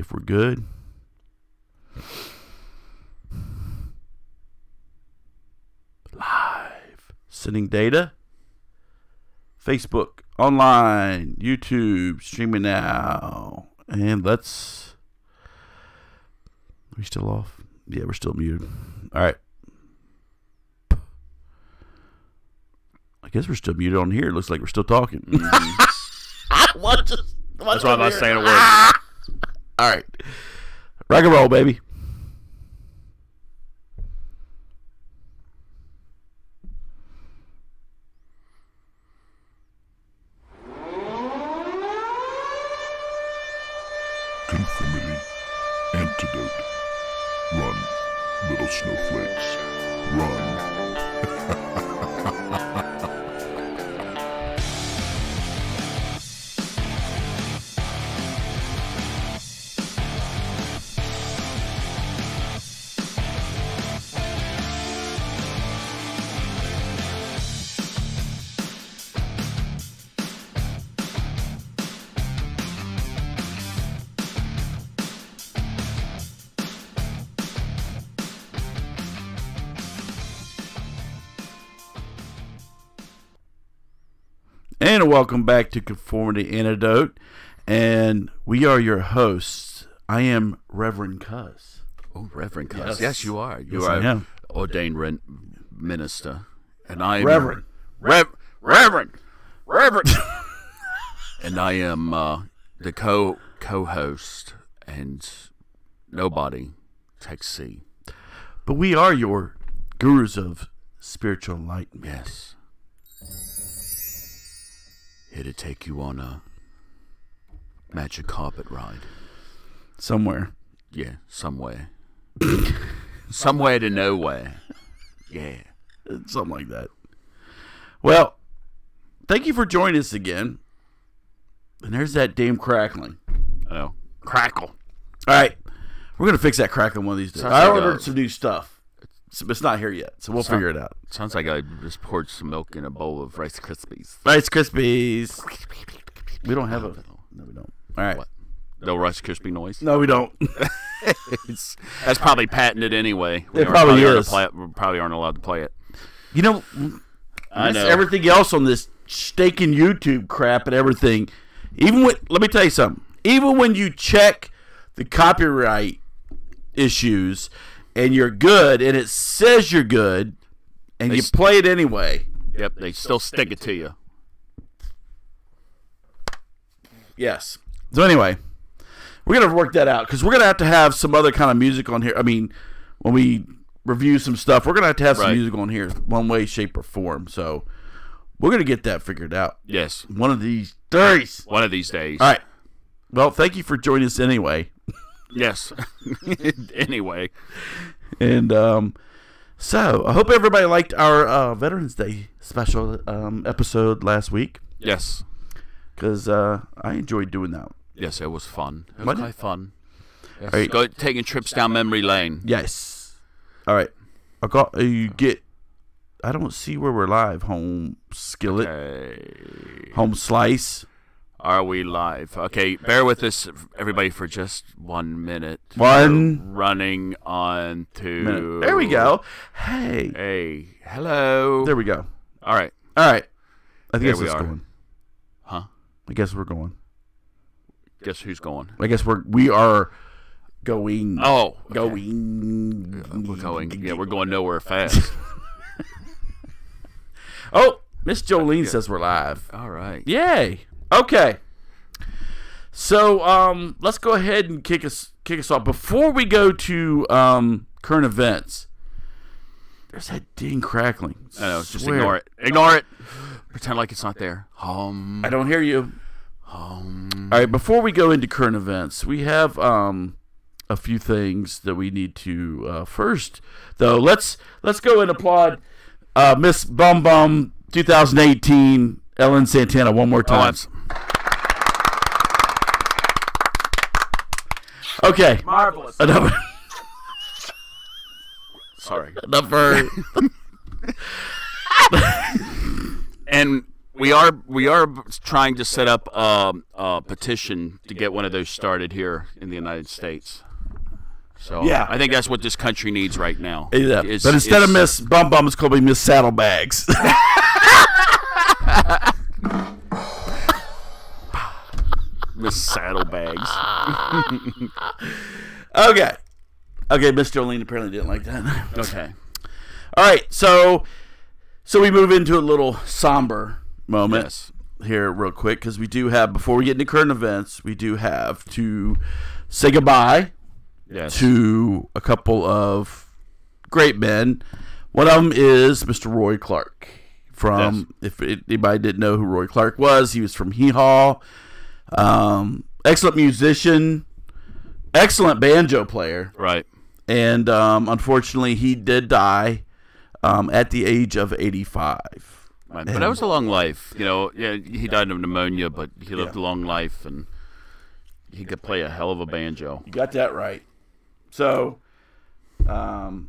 if we're good. Live. Sending data. Facebook, online, YouTube, streaming now. And let's... Are we still off? Yeah, we're still muted. All right. I guess we're still muted on here. It looks like we're still talking. That's why I'm not saying a word. All right. Rock and roll, baby. Conformity Antidote. Run, little snowflakes. Run. And welcome back to Conformity Antidote. And we are your hosts. I am Reverend Cuss. Oh, Reverend Cuss. Yes, you are. You Yes, are I am. ordained minister. And I am Reverend. Reverend. And I am the co-host, and nobody takes C. But we are your gurus of spiritual enlightenment. Yes. Here to take you on a magic carpet ride. Somewhere. Yeah, somewhere. Somewhere to nowhere. Yeah. Something like that. Well, thank you for joining us again. And there's that damn crackling. Oh, crackle. All right. We're going to fix that crackling one of these days. Sounds I like ordered some new stuff. It's not here yet, so we'll figure it out. Sounds like I just poured some milk in a bowl of Rice Krispies. Rice Krispies. We don't have a... No, we don't. All right. What? No Rice Krispie noise? No, we don't. That's probably patented anyway. It probably is. We probably aren't allowed to play it. You know, I know. everything else on this staking YouTube crap and everything, even when... Let me tell you something. Even when you check the copyright issues... and you're good, and it says you're good, and you play it anyway. Yep, they still stick it to you. Yes. So anyway, we're going to work that out, because we're going to have some other kind of music on here. I mean, when we review some stuff, we're going to have some music on here, one way, shape, or form. So we're going to get that figured out. Yes. One of these days. One of these days. All right. Well, thank you for joining us anyway. Yes. Anyway. And so I hope everybody liked our Veterans Day special episode last week. Yes. Because I enjoyed doing that. Yes, it was fun. It was Wasn't quite fun. Yes. All right. Taking trips down memory lane. Yes. All right. I don't see where we're live. Home skillet. Okay. Home slice. Are we live? Okay, bear with us, everybody, for just 1 minute. We're running on to... There we go. Hey. Hey. Hello. There we go. All right. All right. I There guess we it's are. going. Huh? I guess we're going. Guess who's going? I guess we are going. Oh. Okay. Going. We're going. Yeah, we're going nowhere fast. Oh, Miss Jolene says we're live. All right. Yay. Okay. So let's go ahead and kick us off. Before we go to current events, there's that ding crackling. I know, just ignore it. Ignore it. Pretend like it's not there. I don't hear you. All right, before we go into current events, we have a few things that we need to first, though. Let's go and applaud Miss Bum Bum 2018 Ellen Santana one more time. Okay. Marvelous. Enough. Sorry. Enough for... And we are trying to set up a petition to get one of those started here in the United States. So Yeah. I think that's what this country needs right now. Yeah. But instead of Miss Bum Bum, it's going to be Miss Saddlebags. Miss Saddlebags. Okay. Okay, Miss Jolene apparently didn't like that. Okay. All right, so we move into a little somber moment Yes. here real quick because we do have, before we get into current events, we do have to say goodbye Yes. to a couple of great men. One of them is Mr. Roy Clark. From, if anybody didn't know who Roy Clark was, he was from Hee Haw. Excellent musician, excellent banjo player. Right. And unfortunately, he did die at the age of 85. Right. But that was a long life. You know, yeah, he died of pneumonia, but he lived a long life, and he could play a hell of a banjo. You got that right. So, God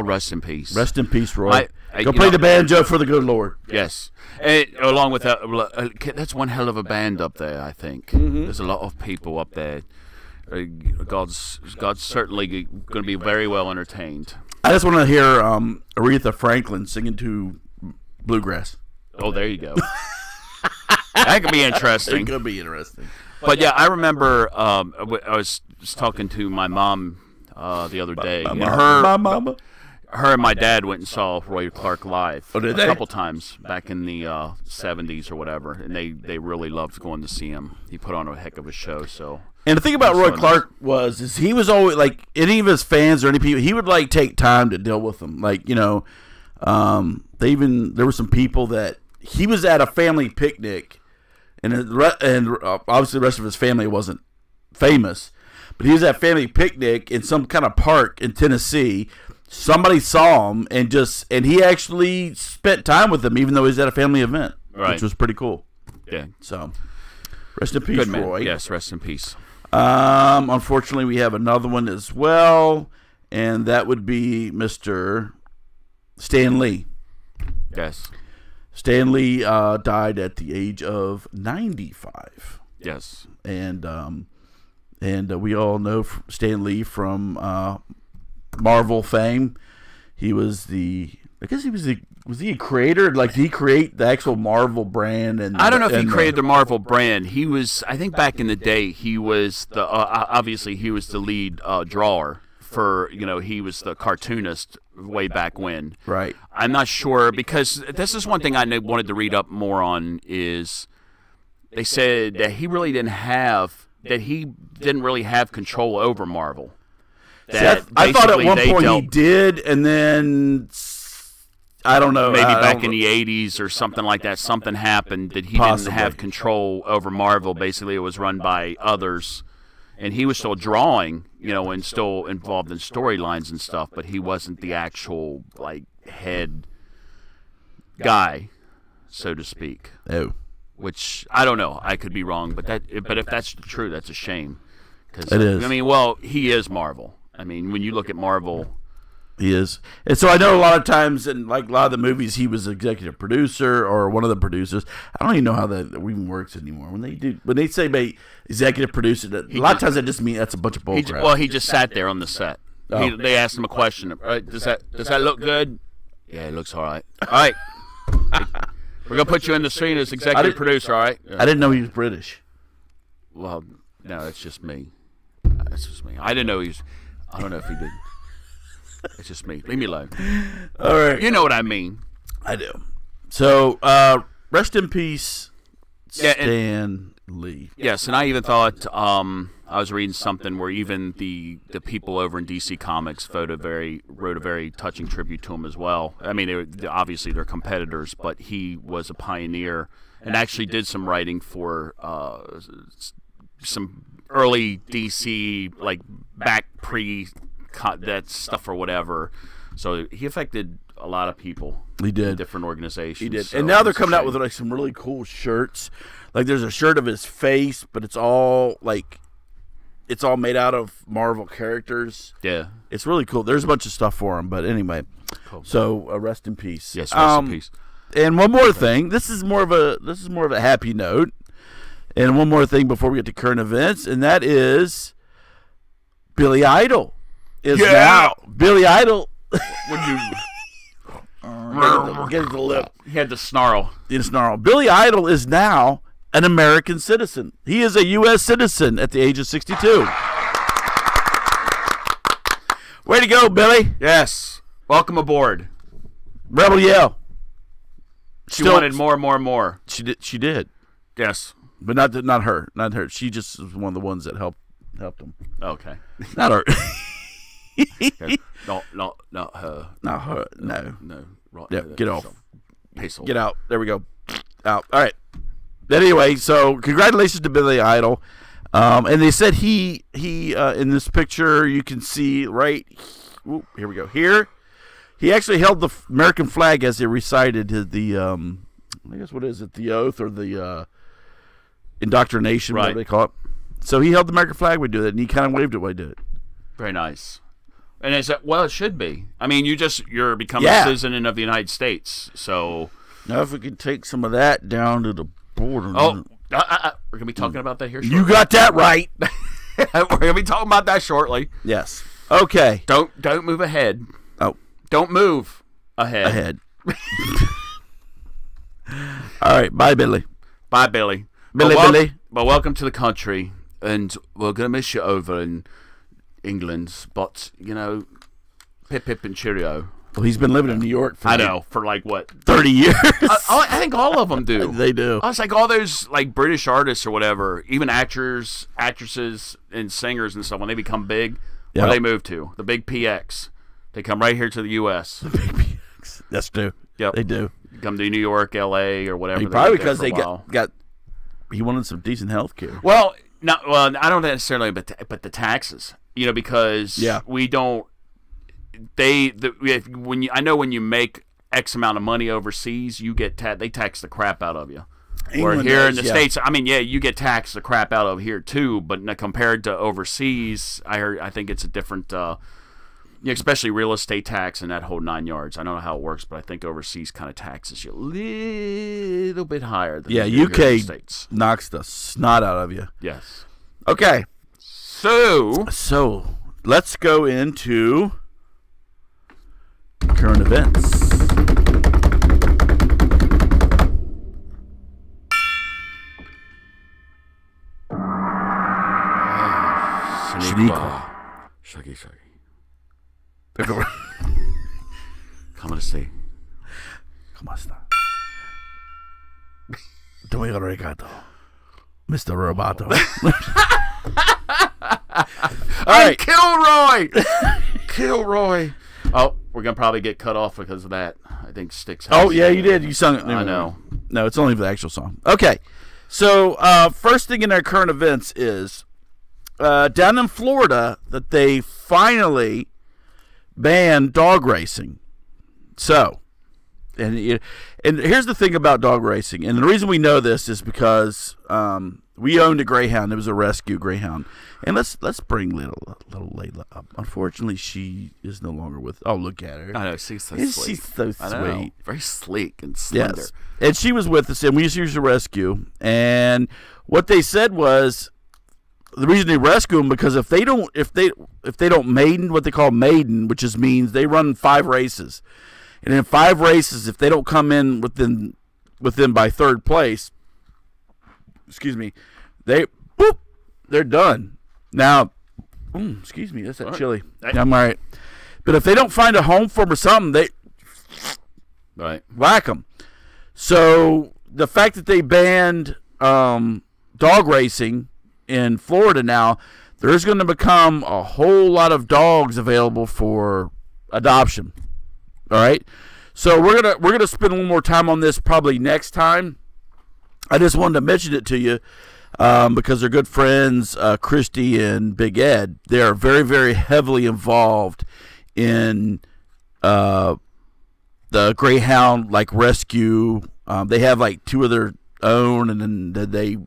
rest in peace. rest in peace, Roy. I- Go you play know- the banjo for the good Lord. Yes. And along with that, that's one hell of a band up there, I think. There's a lot of people up there. God's certainly going to be very well entertained. I just want to hear Aretha Franklin singing to bluegrass. Oh, there you go. That could be It interesting. could be interesting. But yeah, I remember I was talking to my mom the other day. And My mama. her and my dad went and saw Roy Clark live did a they? couple times back in the 70s or whatever, and they really loved going to see him. He put on a heck of a show. So And the thing about Roy Clark is he was always, like, any of his fans or any people, he would, like, take time to deal with them. Like, you know, there were some people that he was at a family picnic, and obviously the rest of his family wasn't famous, but he was at a family picnic in some kind of park in Tennessee. Somebody saw him and he actually spent time with them, even though he was at a family event, which was pretty cool. yeah, So, rest in peace, good man. Roy. Yes, rest in peace. Unfortunately, we have another one as well, and that would be Mr. Stan Lee. Yes, Stan Lee died at the age of 95, yes. and we all know Stan Lee from Marvel fame. He was was he a creator? Like, did he create the actual Marvel brand? And I don't know if he created the Marvel brand. He was, I think, back in the day, he was the obviously he was the lead drawer for, you know, he was the cartoonist way back when. Right. I'm not sure, because this is one thing I wanted to read up more on. Is they said that he really didn't really have control over Marvel. That I thought at basically one they point he dealt- did, and then I don't know. maybe I back don't- in the 80s or something like that, something happened that he Possibly. didn't have control over Marvel. Basically, it was run by others, and he was still drawing, you know, and still involved in storylines and stuff, but he wasn't the actual, like, head guy, so to speak. Oh. Which, I don't know, I could be wrong, but if that's true, that's a shame. 'Cause, It is. I mean, well, he is Marvel. I mean, when you look at Marvel, He is. And so I know a lot of times in, like, a lot of the movies, he was executive producer or one of the producers. I don't even know how that even works anymore. When they say executive producer, a lot of times that just means that's a bunch of bull crap. he just sat there on the set. Oh. They asked him a question. Does that look good? Yeah, it looks all right. All right. We're going to put you in the scene as executive producer, all right? I didn't know he was British. Well, no, that's just me. That's just me. I didn't know I don't know if he did. It's just me. Leave me alone. All right. You know what I mean. I do. So, rest in peace, Yeah, Stan Lee. Yes, and I even thought I was reading something where even the people over in DC Comics wrote a very touching tribute to him as well. I mean, obviously they're competitors, but he was a pioneer and actually did some writing for some early DC, like back that stuff or whatever. So he affected a lot of people. He did. In different organizations. He did. So And now they're it's a coming out shame. with, like, some really cool shirts. Like, there's a shirt of his face, but it's all made out of Marvel characters. Yeah. It's really cool. There's a bunch of stuff for him, but anyway. Cool. So, rest in peace. Yes, rest in peace. And one more thing. This is more of a happy note. And one more thing before we get to current events, and that is Billy Idol is now. Billy Idol. When you Get the lip. he had to snarl. Billy Idol is now an American citizen. He is a U.S. citizen at the age of 62. Way to go, Billy. Yes. Welcome aboard. Rebel yell. She wanted more and more and more. She did. Yes. But not her. Not her. She just was one of the ones that helped him. Okay. Not her. Not her. Not her. No. No. Right. Yeah, get off. Peaceful. Get out. There we go. Out. All right. Anyway, so congratulations to Billy Idol. And they said he in this picture you can see right. Here we go. Here, he actually held the American flag as he recited the I guess what is it, the oath or the indoctrination, whatever they call it. So he held the American flag when he did it, and he kind of waved it while he did it. Very nice. And I said, well, it should be. I mean, you're becoming a citizen of the United States, so. Now, if we can take some of that down to the border. Oh, we're gonna be talking about that here shortly. You got that right. We're gonna be talking about that shortly. Yes. Okay. Don't move ahead. Oh. Don't move ahead. All right. Bye, Billy. Bye, Billy. Billy. Well, welcome to the country, and we're gonna miss you over in England, but pip and cheerio. Well, he's been living in New York for like what, 30 years. I think all of them do. They do. I was like all those like British artists or whatever, even actors, actresses, and singers and stuff. When they become big, where they move to the big PX, they come right here to the U.S. The big PX. That's true. Yep, they do. Come to New York, L.A., or whatever. Probably because they got. He wanted some decent health care. Well, I don't necessarily, but the taxes. Because we don't. When you make X amount of money overseas, you get they tax the crap out of you. Or here in the States, I mean, you get taxed the crap out of here too, but compared to overseas, I think it's a different, especially real estate tax and that whole 9 yards. I don't know how it works, but I think overseas kind of taxes you a little bit higher than UK States. Knocks the snot out of you. Yes. Okay. So let's go into current events. Shaggy. Come to see. ¿Cómo está? Domingo Regato. Mr. Roboto. All right. Kilroy. Oh, we're going to probably get cut off because of that. I think Styx has. Oh, yeah, you did. You sung it. I know. No, it's only the actual song. Okay. So, first thing in our current events is down in Florida that they finally banned dog racing. So, and here's the thing about dog racing. And the reason we know this is because we owned a greyhound. It was a rescue greyhound. And let's bring little Layla up. Unfortunately, she is no longer with. Oh, look at her. I know, she's so sweet. She's so sweet. Very sleek and slender. Yes. And she was with us, and we used to use a rescue. And what they said was the reason they rescue them because if they don't maiden, what they call maiden, which means they run 5 races, and in 5 races, if they don't come in within by 3rd place, they're done. Now, excuse me, that's that chili. I'm all right. But if they don't find a home for them or something, they whack them. So the fact that they banned dog racing in Florida now, there's going to become a whole lot of dogs available for adoption. All right. So we're gonna spend a little more time on this probably next time. I just wanted to mention it to you. Because they're good friends, Kristi and Big Ed. They are very, very heavily involved in the greyhound rescue. They have 2 of their own, and then they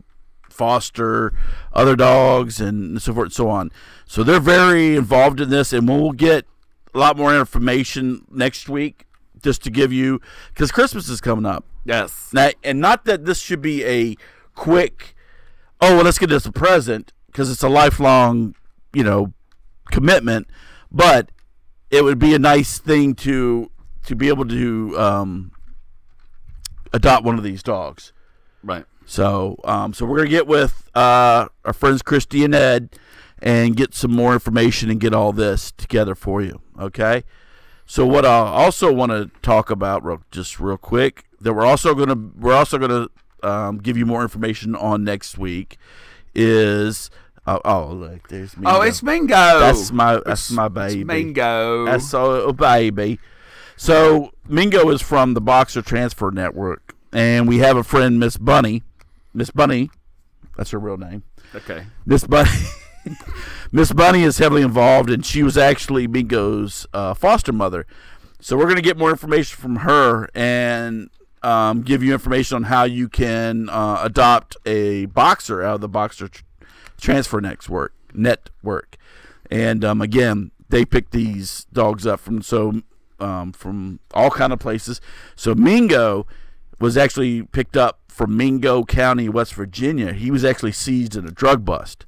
foster other dogs and so forth and so on. So they're very involved in this, and we'll get a lot more information next week just to give you, because Christmas is coming up. Yes. Now, and not that this should be a quick, oh, well, let's get this a present, because it's a lifelong, commitment. But it would be a nice thing to be able to adopt one of these dogs. Right. So we're gonna get with our friends Kristi and Ed and get some more information and get all this together for you. Okay. So what I also want to talk about real quick, that we're also gonna give you more information on next week is look, there's Mingo. Oh, it's Mingo. That's my baby. It's Mingo. That's a baby. So Mingo is from the Boxer Transfer Network, and we have a friend, Miss Bunny. Miss Bunny, that's her real name. Okay. Miss Bunny. Miss Bunny is heavily involved, and she was actually Mingo's foster mother. So we're going to get more information from her and give you information on how you can adopt a boxer out of the Boxer Transfer Network. And again, they pick these dogs up from all kind of places. So Mingo was actually picked up from Mingo County, West Virginia. He was actually seized in a drug bust,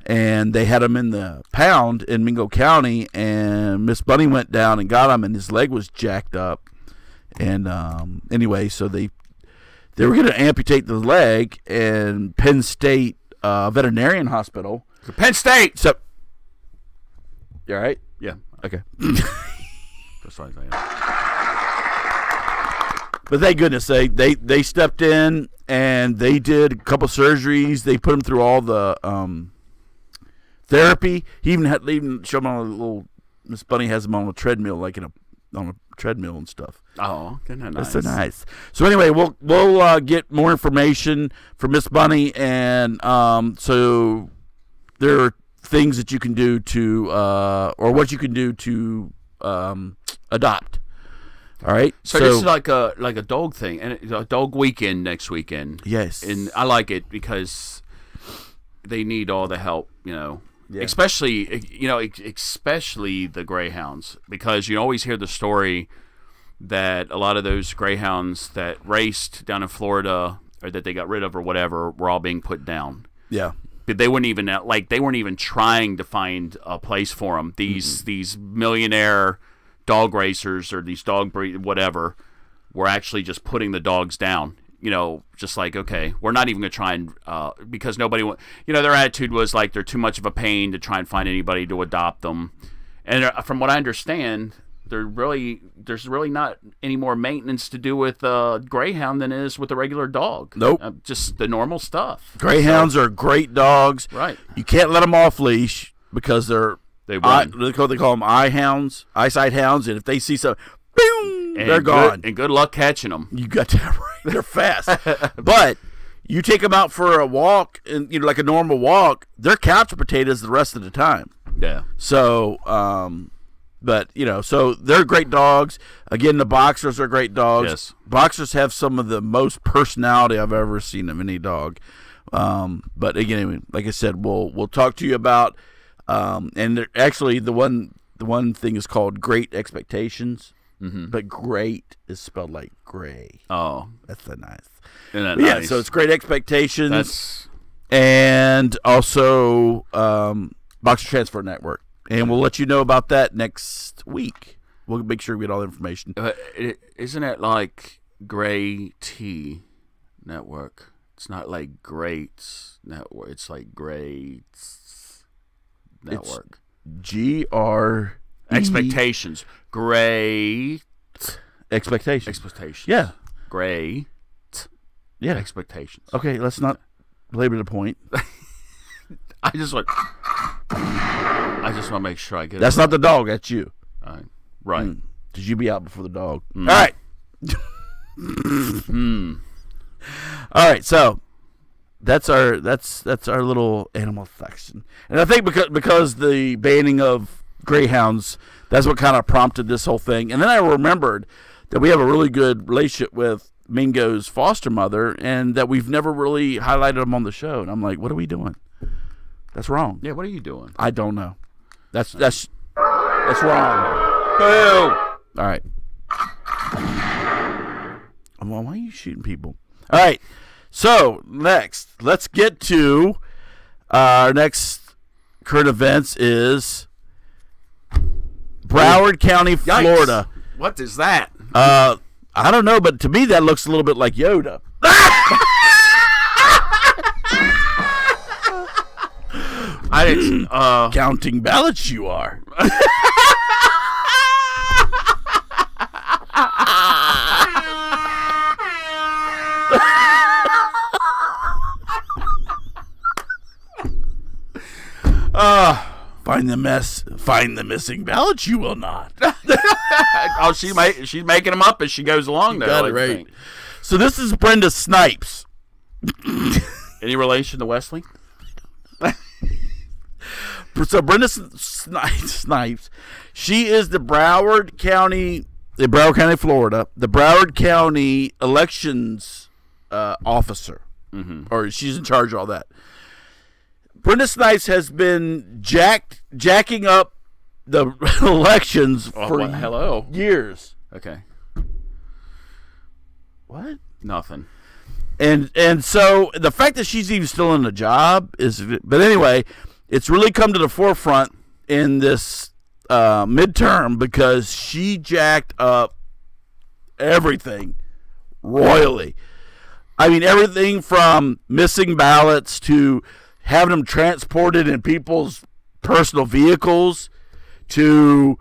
and they had him in the pound in Mingo County, and Miss Bunny went down and got him, and his leg was jacked up. And anyway, so they were going to amputate the leg, and Penn State Veterinarian Hospital. Penn State. So, you all right? Yeah. Okay. That's right. But thank goodness they stepped in, and they did a couple surgeries. They put him through all the therapy. He even showed him on a little. Miss Bunny has him on a treadmill, like on a treadmill and stuff. Oh, isn't that nice? That's so nice. So anyway, we'll get more information from Miss Bunny, and so there are things that you can do to, or what you can do to adopt. All right. So this is like a dog thing, and a dog weekend next weekend. Yes. And I like it because they need all the help, Yeah. especially the greyhounds, because you always hear the story that a lot of those greyhounds that raced down in Florida, or that they got rid of or whatever, were all being put down. Yeah. But they weren't even trying to find a place for them. These millionaire dog racers, or these dog breed whatever, were actually just putting the dogs down. Just like, okay, we're not even going to try and because nobody their attitude was like they're too much of a pain to try and find anybody to adopt them. And from what I understand, there's really not any more maintenance to do with greyhound than is with a regular dog. Nope. Just the normal stuff. Greyhounds are great dogs. Right. You can't let them off leash because they call them eyesight hounds, and if they see something, boom, they're gone. And good luck catching them. You got that right. They're fast. But you take them out for a walk, and like a normal walk, they're couch potatoes the rest of the time. Yeah. So, but so they're great dogs. Again, the boxers are great dogs. Yes. Boxers have some of the most personality I've ever seen of any dog. But again, like I said, we'll talk to you about. And actually, the one thing is called Greyt Expectations. Mm-hmm. But great is spelled like gray. Oh, that's so nice. Isn't that nice? Yeah, nice? so it's Greyt Expectations, and also Boxer Transfer Network, and we'll let you know about that next week. We'll make sure we get all the information. Isn't it like Gray T Network? It's not like Great Network. It's like Great Network. GR Expectations. Great Expectations. Yeah. Great. Yeah. Expectations. Okay, let's not belabor the point. I just want to make sure I get That's it. not the dog. That's you. Right. Because you be out before the dog. All right. All right. So that's our little animal section, and I think because the banning of greyhounds, that's what kind of prompted this whole thing. And then I remembered that we have a really good relationship with Mingo's foster mother, and that we've never really highlighted them on the show. And I'm like, what are we doing? That's wrong. Yeah, what are you doing? I don't know. That's wrong. Boo! All right. Well, why are you shooting people? All right. So, next, let's get to our next current events is Broward County, Florida. Yikes. What is that? I don't know, but to me that looks a little bit like Yoda. I didn't. Counting ballots you are. Find the missing ballots you will not. Oh, she's making them up as she goes along. There, Got it right. So this is Brenda Snipes. Any relation to Wesley? So Brenda Snipes, she is the Broward County, Florida, the Broward County elections officer, or she's in charge of all that. Brenda Snipes has been jacking up the elections for years. Okay. What? Nothing. And so the fact that she's even still in the job is, but anyway, it's really come to the forefront in this midterm because she jacked up everything royally. I mean, everything from missing ballots to having them transported in people's personal vehicles to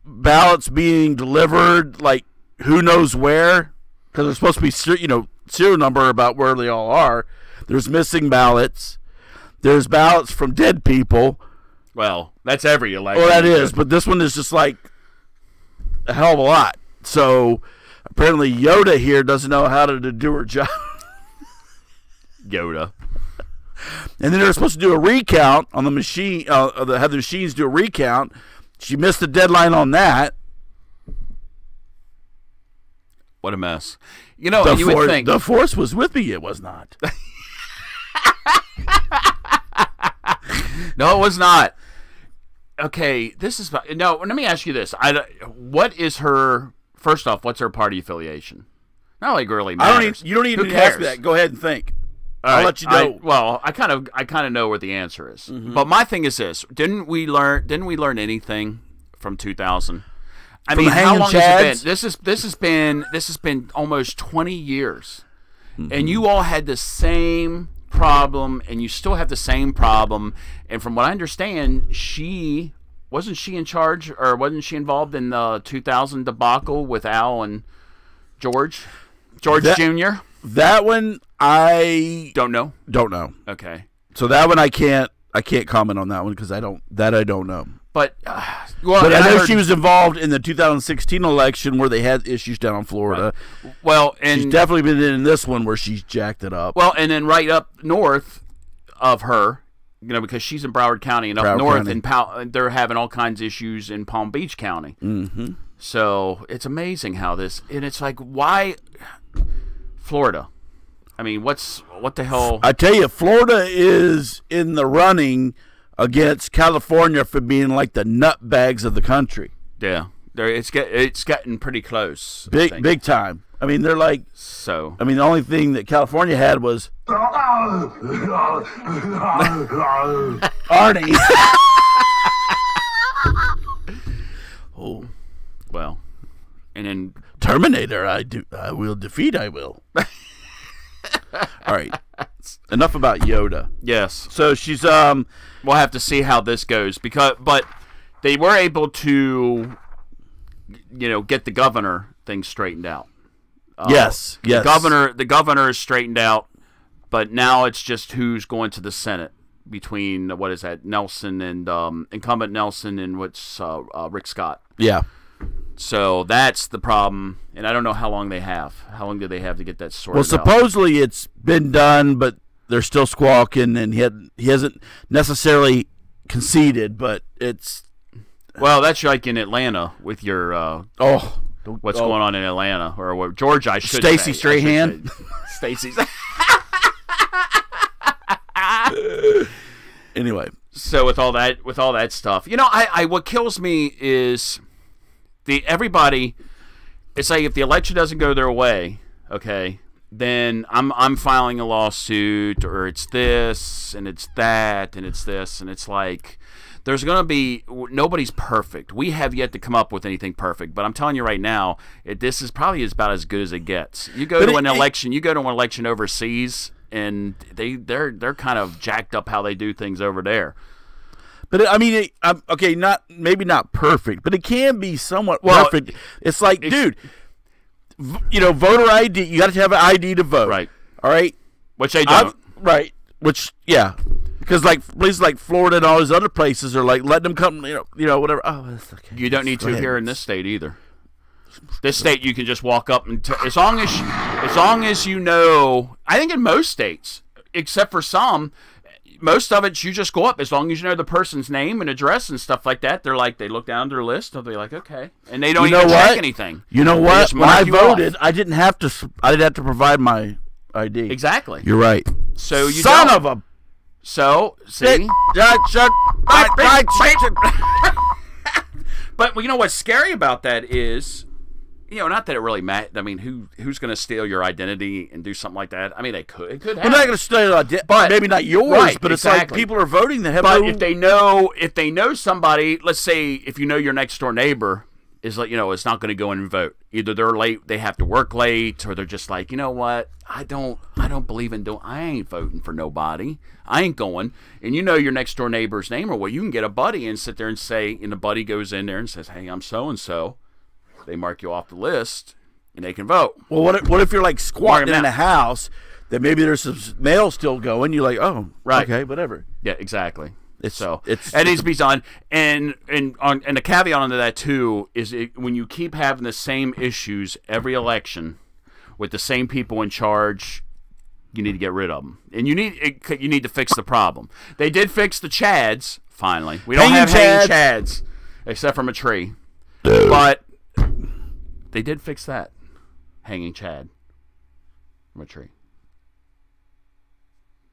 ballots being delivered like who knows where, because there's supposed to be serial number about where they all are. There's missing ballots. There's ballots from dead people. Well, that's every election. Well, that is, but this one is just like a hell of a lot. So apparently Yoda here doesn't know how to do her job. Yoda. And then they're supposed to do a recount on the machine, have the machines do a recount. She missed the deadline on that. What a mess. You know, you would think the force was with me. It was not. No, it was not. Okay, no. Let me ask you this: what is her? First off, what's her party affiliation? Not like really matters. You don't even ask me that. Go ahead and think. I'll let you know. I kind of know what the answer is. Mm-hmm. But my thing is this: didn't we learn anything from 2000? I mean, how long has it been? This has been almost 20 years, and you all had the same problem, and you still have the same problem. And from what I understand, wasn't she in charge, or wasn't she involved in the 2000 debacle with Al and George Jr.? That one I don't know. Okay. So that one I can't comment on that one because I don't know. But I know she was involved in the 2016 election where they had issues down in Florida. Right. Well, and she's definitely been in this one where she's jacked it up. Well, and then right up north of her, because she's in Broward County, and up north they're having all kinds of issues in Palm Beach County. Mm-hmm. So it's amazing how and it's like, why Florida? I mean, what the hell? I tell you, Florida is in the running against California for being like the nutbags of the country. Yeah, it's getting pretty close. Big time. I mean, they're like so. I mean, the only thing that California had was Arnie. Oh, well, and then Terminator. I will defeat. I will. All right. Enough about Yoda. Yes. So she's we'll have to see how this goes but they were able to get the governor thing straightened out. Yes. The governor is straightened out, but now it's just who's going to the Senate between what is that, Nelson and incumbent Nelson and Rick Scott. Yeah. So that's the problem, and I don't know how long they have. How long do they have to get that sorted out? Well, supposedly it's been done, but they're still squawking, and he hasn't necessarily conceded, but it's... Well, that's like in Atlanta with your... what's going on in Atlanta, or what Georgia, I should Stacey Strahan. Stacey's... Anyway. So with all that stuff, I what kills me is... everybody. It's like if the election doesn't go their way, okay, then I'm filing a lawsuit, or it's this and it's that and it's this, and it's like there's going to be nobody's perfect. We have yet to come up with anything perfect, but I'm telling you right now, this is probably about as good as it gets. You go to an election overseas, and they're kind of jacked up how they do things over there. But I mean, okay, maybe not perfect, but it can be somewhat perfect. It's like, dude, voter ID. You got to have an ID to vote, right? All right, which they don't, right? Which, yeah. Because like places like Florida and all those other places are like letting them come, whatever. Oh, that's okay. You don't need to here in this state either. This state you can just walk up and as long as you know. I think in most states, except for some, most of it you just go up as long as you know the person's name and address and stuff like that. They're like they look down their list and they're like okay, and they don't even check anything. You know what? When I voted, I didn't have to provide my ID. Exactly. You're right. So you son of a. So, see? But you know what's scary about that is, not that it really matters. I mean, who's going to steal your identity and do something like that? I mean, it could happen. They're not going to steal your identity, but maybe not yours. Right, but it's like people are voting that have. But if they know somebody, let's say if you know your next door neighbor is like, it's not going to go in and vote. Either they're late, they have to work late, or they're just like, you know what? I don't believe in doing. I ain't voting for nobody. I ain't going. And your next door neighbor's name, or you can get a buddy and sit there and say, and the buddy goes in there and says, hey, I'm so and so. They mark you off the list, and they can vote. Well, what if you're like squatting in a house that maybe there's some mail still going? You're like, oh, right, okay, whatever. Yeah, exactly. It needs to be done, and the caveat onto that too is when you keep having the same issues every election with the same people in charge, you need to get rid of them, and you need to fix the problem. They did fix the Chads finally. We don't have hanging Chads except from a tree, but they did fix that hanging Chad from a tree.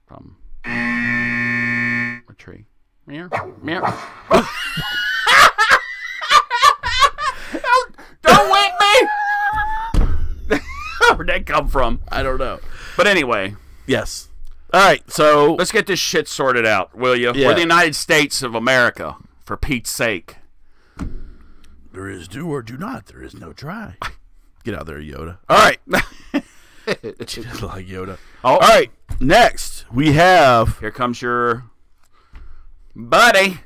From a tree. Meow. Don't whip me! Where'd that come from? I don't know. But anyway. Yes. All right, so let's get this shit sorted out, will you? Yeah. We're the United States of America, for Pete's sake. There is do or do not. There is no try. Get out there, Yoda. All right. Just like Yoda. Oh. All right. Next, we have. Here comes your buddy.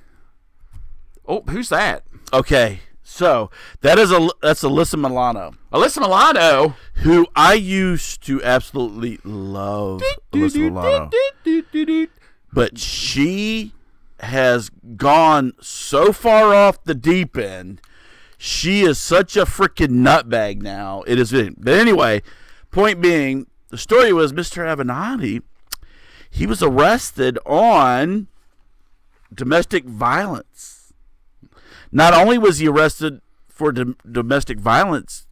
Oh, who's that? Okay, so that's Alyssa Milano. Alyssa Milano, who I used to absolutely love. Alyssa Milano, but she has gone so far off the deep end. She is such a freaking nutbag now. It is. But anyway, point being, the story was Mr. Avenatti. He was arrested on domestic violence. Not only was he arrested for domestic violence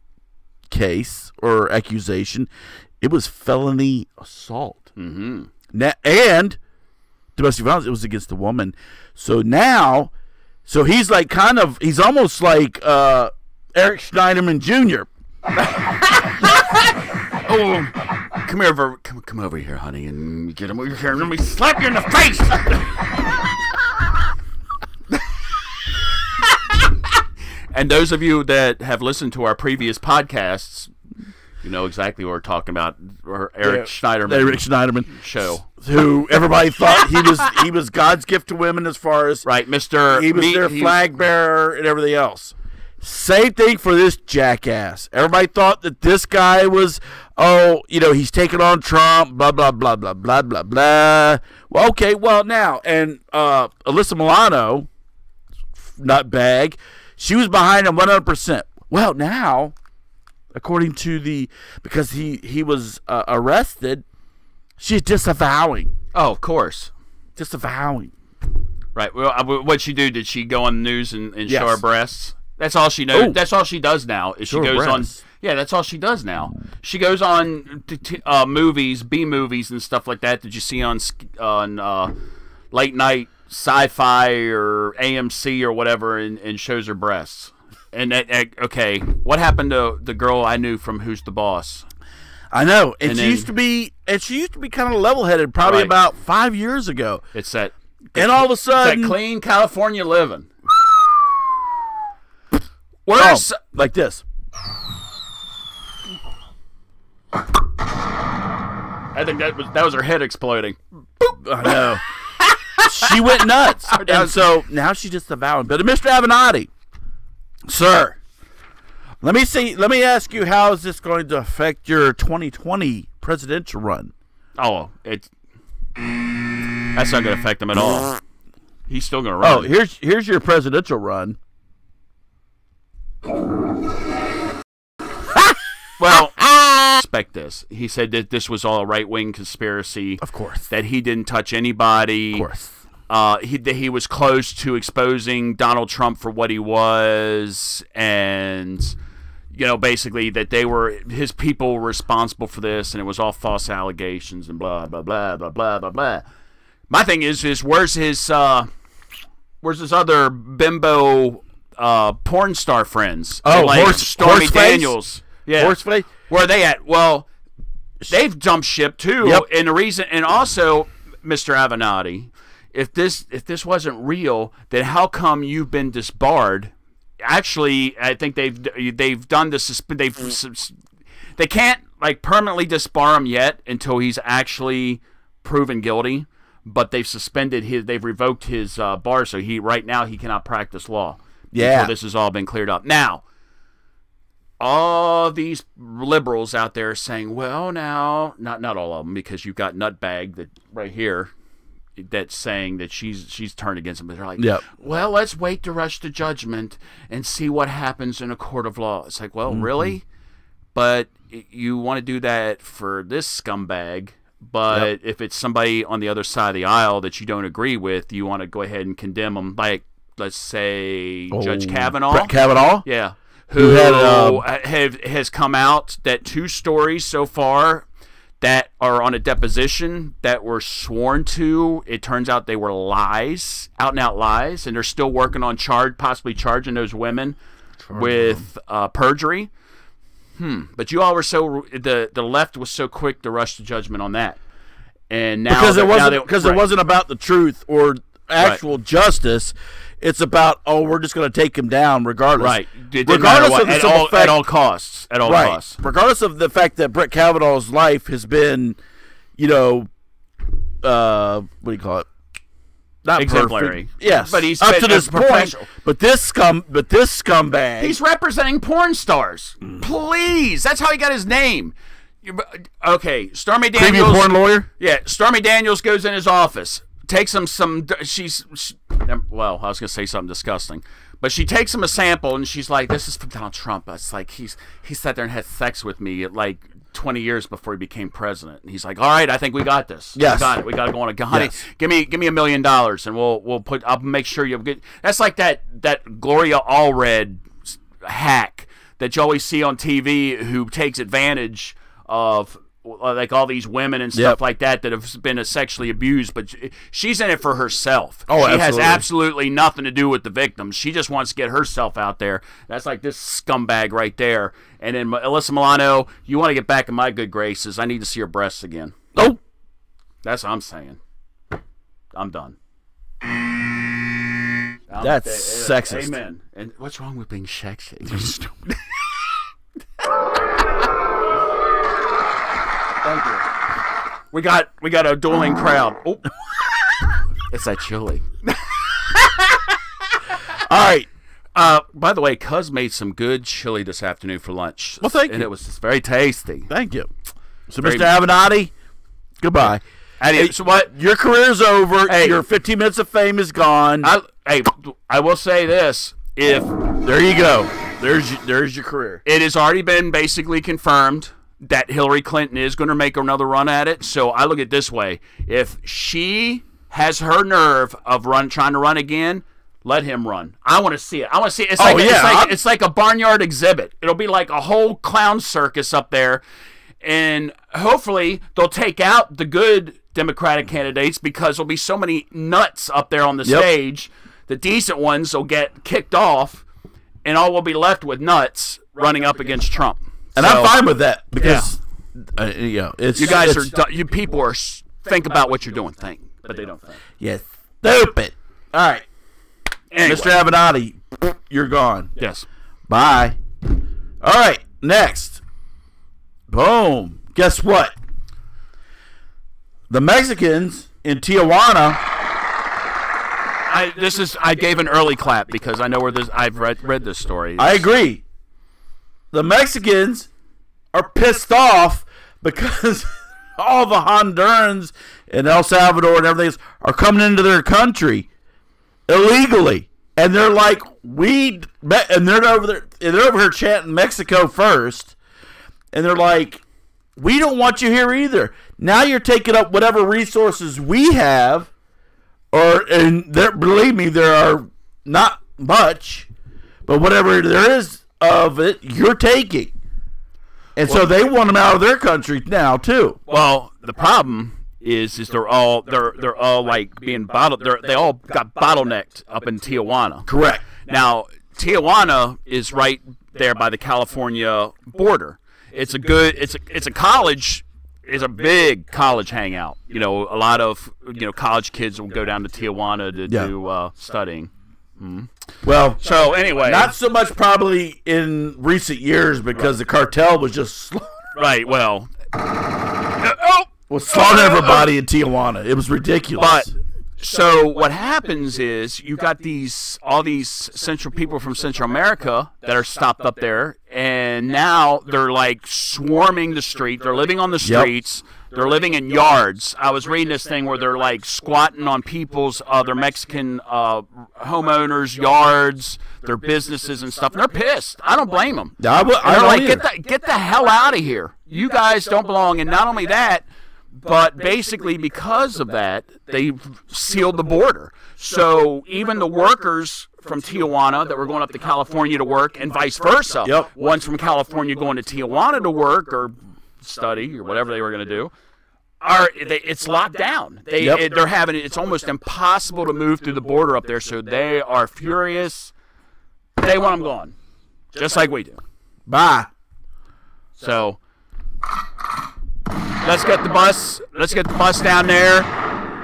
case or accusation, it was felony assault. Mm-hmm. And domestic violence, it was against a woman. So now, he's like he's almost like Eric Schneiderman Jr. Oh, come over here, honey, and get him over here and let me slap you in the face. And those of you that have listened to our previous podcasts, you know exactly what we're talking about. Or Eric Schneiderman show, who everybody thought he was God's gift to women, as far as right, Mr. He was their flag bearer and everything else. Same thing for this jackass. Everybody thought that this guy was, he's taking on Trump, blah, blah, blah, blah, blah, blah, blah. Well, okay, now, and Alyssa Milano, nutbag, she was behind him 100%. Well, now, according to because he was arrested, she's disavowing. Oh, of course. Disavowing. Right. Well, what'd she do? Did she go on the news and yes. show her breasts? That's all she knows. That's all she does now. Is she goes breasts. on. Yeah, that's all she does now. She goes on movies, B movies, and stuff like that. Did you see on late night sci-fi or AMC or whatever, and shows her breasts? And okay, what happened to the girl I knew from Who's the Boss? I know, and she used to be kind of level-headed, probably about 5 years ago. It's that, and all of a sudden, that clean California living. Where's like this? I think that was her head exploding. Boop. I know. She went nuts, and so now she's just avowing. But Mr. Avenatti, sir, let me ask you, how is this going to affect your 2020 presidential run? Oh, that's not going to affect him at all. He's still going to run. Oh, here's your presidential run. Well, expect this. He said that this was all a right-wing conspiracy. Of course. That he didn't touch anybody. Of course. That he was close to exposing Donald Trump for what he was, and basically that his people were responsible for this, and it was all false allegations and blah blah blah blah blah blah blah. My thing is where's his other bimbo porn star friends? Oh, Stormy Daniels. Yeah. Horseface? Where are they at? Well, they've jumped ship too. Yep. And the reason, and also, Mr. Avenatti, if this wasn't real, then how come you've been disbarred? Actually, I think they've done this. They can't permanently disbar him yet until he's actually proven guilty. But they've revoked his bar, so right now he cannot practice law. Yeah. Until this has all been cleared up. Now, all these liberals out there are saying, well, now, not all of them, because you've got Nutbag that right here that's saying that she's turned against him. But they're like, well, let's wait to rush to judgment and see what happens in a court of law. It's like, well, really? But you want to do that for this scumbag, but if it's somebody on the other side of the aisle that you don't agree with, you want to go ahead and condemn them, like, let's say, Judge Kavanaugh. Brett Kavanaugh? Yeah. Who has come out that 2 stories so far that are on a deposition that were sworn to, it turns out they were lies, out-and-out lies, and they're still working on possibly charging those women with perjury. But you all were the left was so quick to rush to judgment on that, and now because it wasn't about the truth or actual justice. It's about, we're just going to take him down regardless. Right. Regardless of the at all costs. At all costs. Regardless of the fact that Brett Kavanaugh's life has been, what do you call it? Not exemplary. Perfect. Yes. But he's up to this point. But this scumbag. He's representing porn stars. Please. That's how he got his name. Okay. Stormy Daniels. Premium porn lawyer? Yeah. Stormy Daniels goes in his office. Takes him well, I was going to say something disgusting. But she takes him a sample, and she's like, this is from Donald Trump. It's like, he sat there and had sex with me at 20 years before he became president. And he's like, all right, I think we got this. Yes. We got it. We got to go on a honey. Yes. Give me $1 million, and I'll make sure you get. That's like that Gloria Allred hack that you always see on TV who takes advantage of all these women and stuff like that have been sexually abused, but she's in it for herself. Oh, she has absolutely nothing to do with the victims. She just wants to get herself out there. That's like this scumbag right there. And then Alyssa Milano, you want to get back in my good graces. I need to see your breasts again. Oh, that's what I'm saying. I'm done. That's sexist. Amen. And what's wrong with being sexy? You're stupid. Thank you. We got a dueling crowd. Oh, it's that chili. All right. By the way, Cuz made some good chili this afternoon for lunch. Well, thank you. And it was just very tasty. Thank you. So, Mr. Avenatti, goodbye. Hey, so what? Your career's over. Hey, your 15 minutes of fame is gone. I will say this: there you go. There's your career. It has already been basically confirmed that Hillary Clinton is going to make another run at it. So I look at it this way: if she has her nerve of trying to run again, let him run. I want to see it. I want to see it. It's like a barnyard exhibit. It'll be like a whole clown circus up there, and hopefully they'll take out the good Democratic candidates because there'll be so many nuts up there on the stage. The decent ones will get kicked off, and all we'll be left with nuts running up against Trump. And I'm fine with that because it's you guys you people are think about what you're doing, but they don't think. Yeah, stupid. All right, anyway. Mr. Avenatti, you're gone. Yes. Bye. All right, next. Boom. Guess what? The Mexicans in Tijuana. I gave an early clap because I know where this. I've read this story. I agree. The Mexicans are pissed off because all the Hondurans and El Salvador and everything are coming into their country illegally, and they're like, and they're over there. And they're over here chanting Mexico first, and they're like, we don't want you here either. Now you're taking up whatever resources we have. And believe me, there are not much, but whatever there is of it, you're taking. And so they want them out of their country now too. Well, the problem is they're all like being bottled. They all got bottlenecked up in Tijuana. Correct. Now Tijuana is right there by the California border. It's a college. It's a big college hangout. A lot of college kids will go down to Tijuana to do studying. Mm-hmm. Well, so anyway, not so much probably in recent years because the cartel was just right. Well, slaughtering everybody in Tijuana. It was ridiculous. But so what happens is you got all these Central people from Central America that are stopped up there, and now they're like swarming the street. They're living on the streets. Yep. They're living in yards. I was reading this thing where they're like squatting on people's their Mexican homeowners' yards, their businesses and stuff. And they're pissed. I don't blame them. They're like, get the hell out of here. You guys don't belong. And not only that, but basically because of that, they sealed the border. So even the workers from Tijuana that were going up to California to work and vice versa, ones from California going to Tijuana to work or study or whatever they were going to do, it's locked down. They're having it's almost impossible to move through the border up there, so they are furious. They want them gone, just like we do. Bye. So let's get the bus down there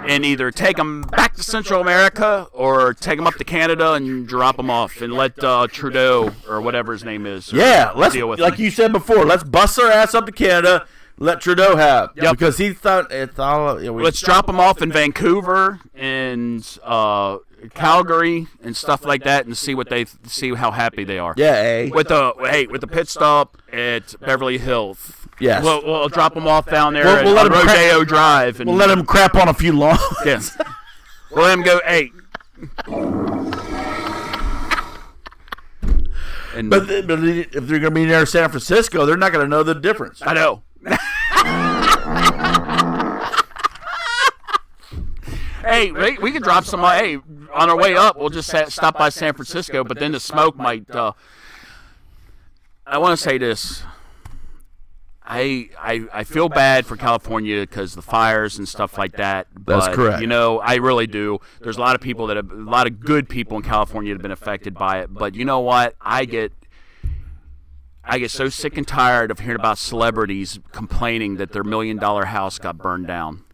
and either take them back to Central America or take them up to Canada and drop them off and let Trudeau or whatever his name is let's deal with like them. You said before, let's bust our ass up to Canada, let Trudeau have because he thought it's all let's drop them off in Vancouver and Calgary and stuff like that and see how happy they are. With the pit stop at Beverly Hills. Yes. We'll drop them off down there on Rodeo Drive. And we'll let them crap on a few lawns. Yes. We'll let them go, But if they're going to be near San Francisco, they're not going to know the difference. I know. Hey, we can drop some. Hey, on our way up, we'll just stop by San Francisco, but then the smoke might. I want to say this. I feel bad for California because the fires and stuff like that. But, that's correct. I really do. There's a lot of people a lot of good people in California that have been affected by it. But you know what? I get so sick and tired of hearing about celebrities complaining that their $1 million house got burned down.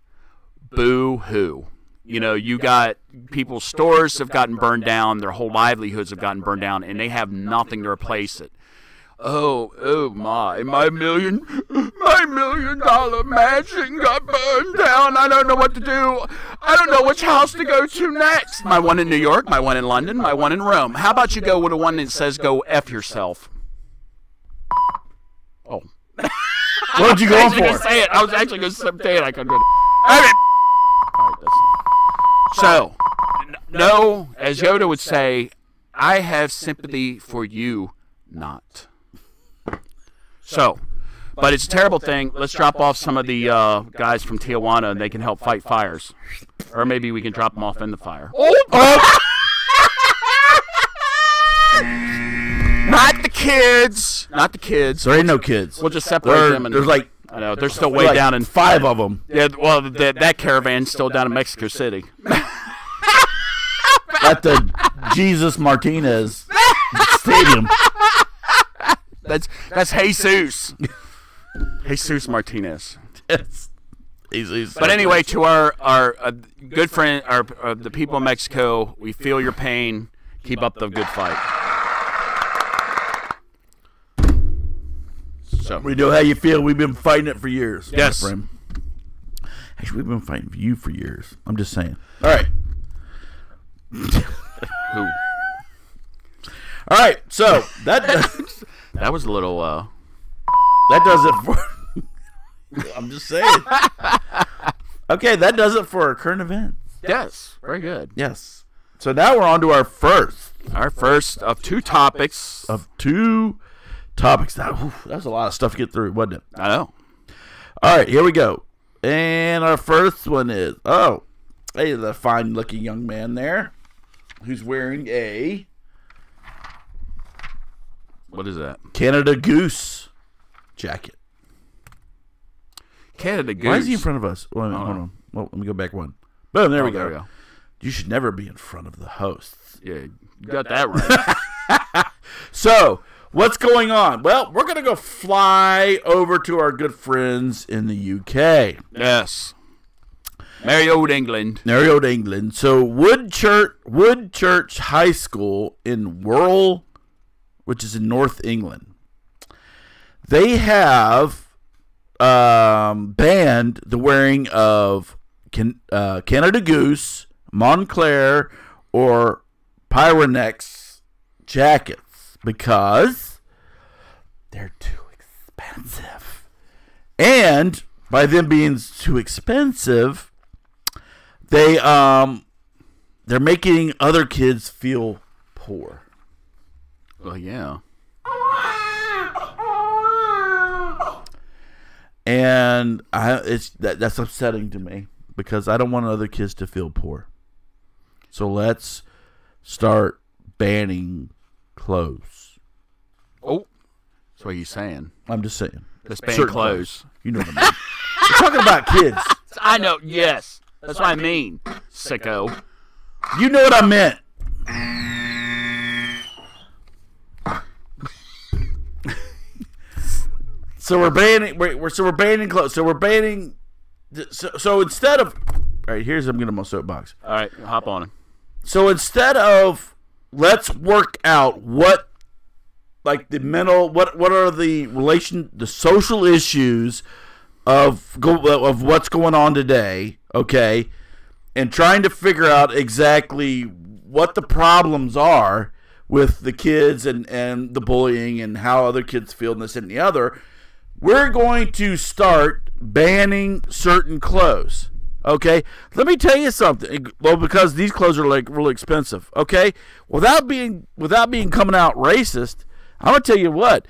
Boo-hoo. You got people's stores have gotten burned down, their whole livelihoods have gotten burned down, and they have nothing to replace it. Oh my $1 million mansion got burned down. I don't know what to do. I don't know which house to go to next. My one in New York, my one in London, my one in Rome. How about you go with the one that says go F yourself? Oh. What did you go for? I was actually going to say it. I couldn't do it. So, no, as Yoda would say, I have sympathy for you, not. So, but it's a terrible thing. Let's drop off some of the guys from Tijuana and they can help fight fires. Or maybe we can drop them off in the fire. Oh. Not the kids. Not the kids. There ain't no kids. We'll just separate them. There's like... I know, they're still way down in... 5 of them. Yeah, well, that caravan's still down in Mexico City. At the Jesus Martinez. stadium. That's Jesus. Jesus Martinez. Yes. Jesus. But anyway, to our good friend, the people of Mexico, we feel your pain. Keep up the good fight. So we know how you feel. We've been fighting it for years. Yes. My friend. Actually, we've been fighting for you for years. I'm just saying. All right. Who? All right. So that was a little. That does it for. I'm just saying. Okay, that does it for our current events. Yes. Very good. Yes. So now we're on to our first. Our first of two topics. That was a lot of stuff to get through, wasn't it? I know. All right, here we go. And our first one is, hey, the fine-looking young man there who's wearing a... What is that? Canada Goose jacket. Canada Goose? Why is he in front of us? Hold on. Well, let me go back one. Boom, there we go. You should never be in front of the hosts. Yeah, you got that right. So... what's going on? Well, we're going to go fly over to our good friends in the UK. Yes. Merry old England. Merry old England. So Woodchurch High School in Wirral, which is in North England, they have banned the wearing of Canada Goose, Moncler, or Pyrenex jackets. Because they're too expensive. And by them being too expensive, they're making other kids feel poor. Well, yeah. And that's upsetting to me because I don't want other kids to feel poor. So let's start banning clothes. Oh, that's what he's saying. I'm just saying. Let's ban clothes. You know what I mean. We're talking about kids. I know. Yes, that's what I mean. Sicko. You know what I meant. So we're banning. We're banning clothes. So we're banning. So instead of, all right, I'm getting my soapbox. All right, hop on it. So instead of let's work out what are the social issues of what's going on today, okay, and trying to figure out exactly what the problems are with the kids and the bullying and how other kids feel and this and the other, we're going to start banning certain clothes. Okay, let me tell you something. Well, because these clothes are like really expensive. Okay, without being coming out racist, I'm gonna tell you what.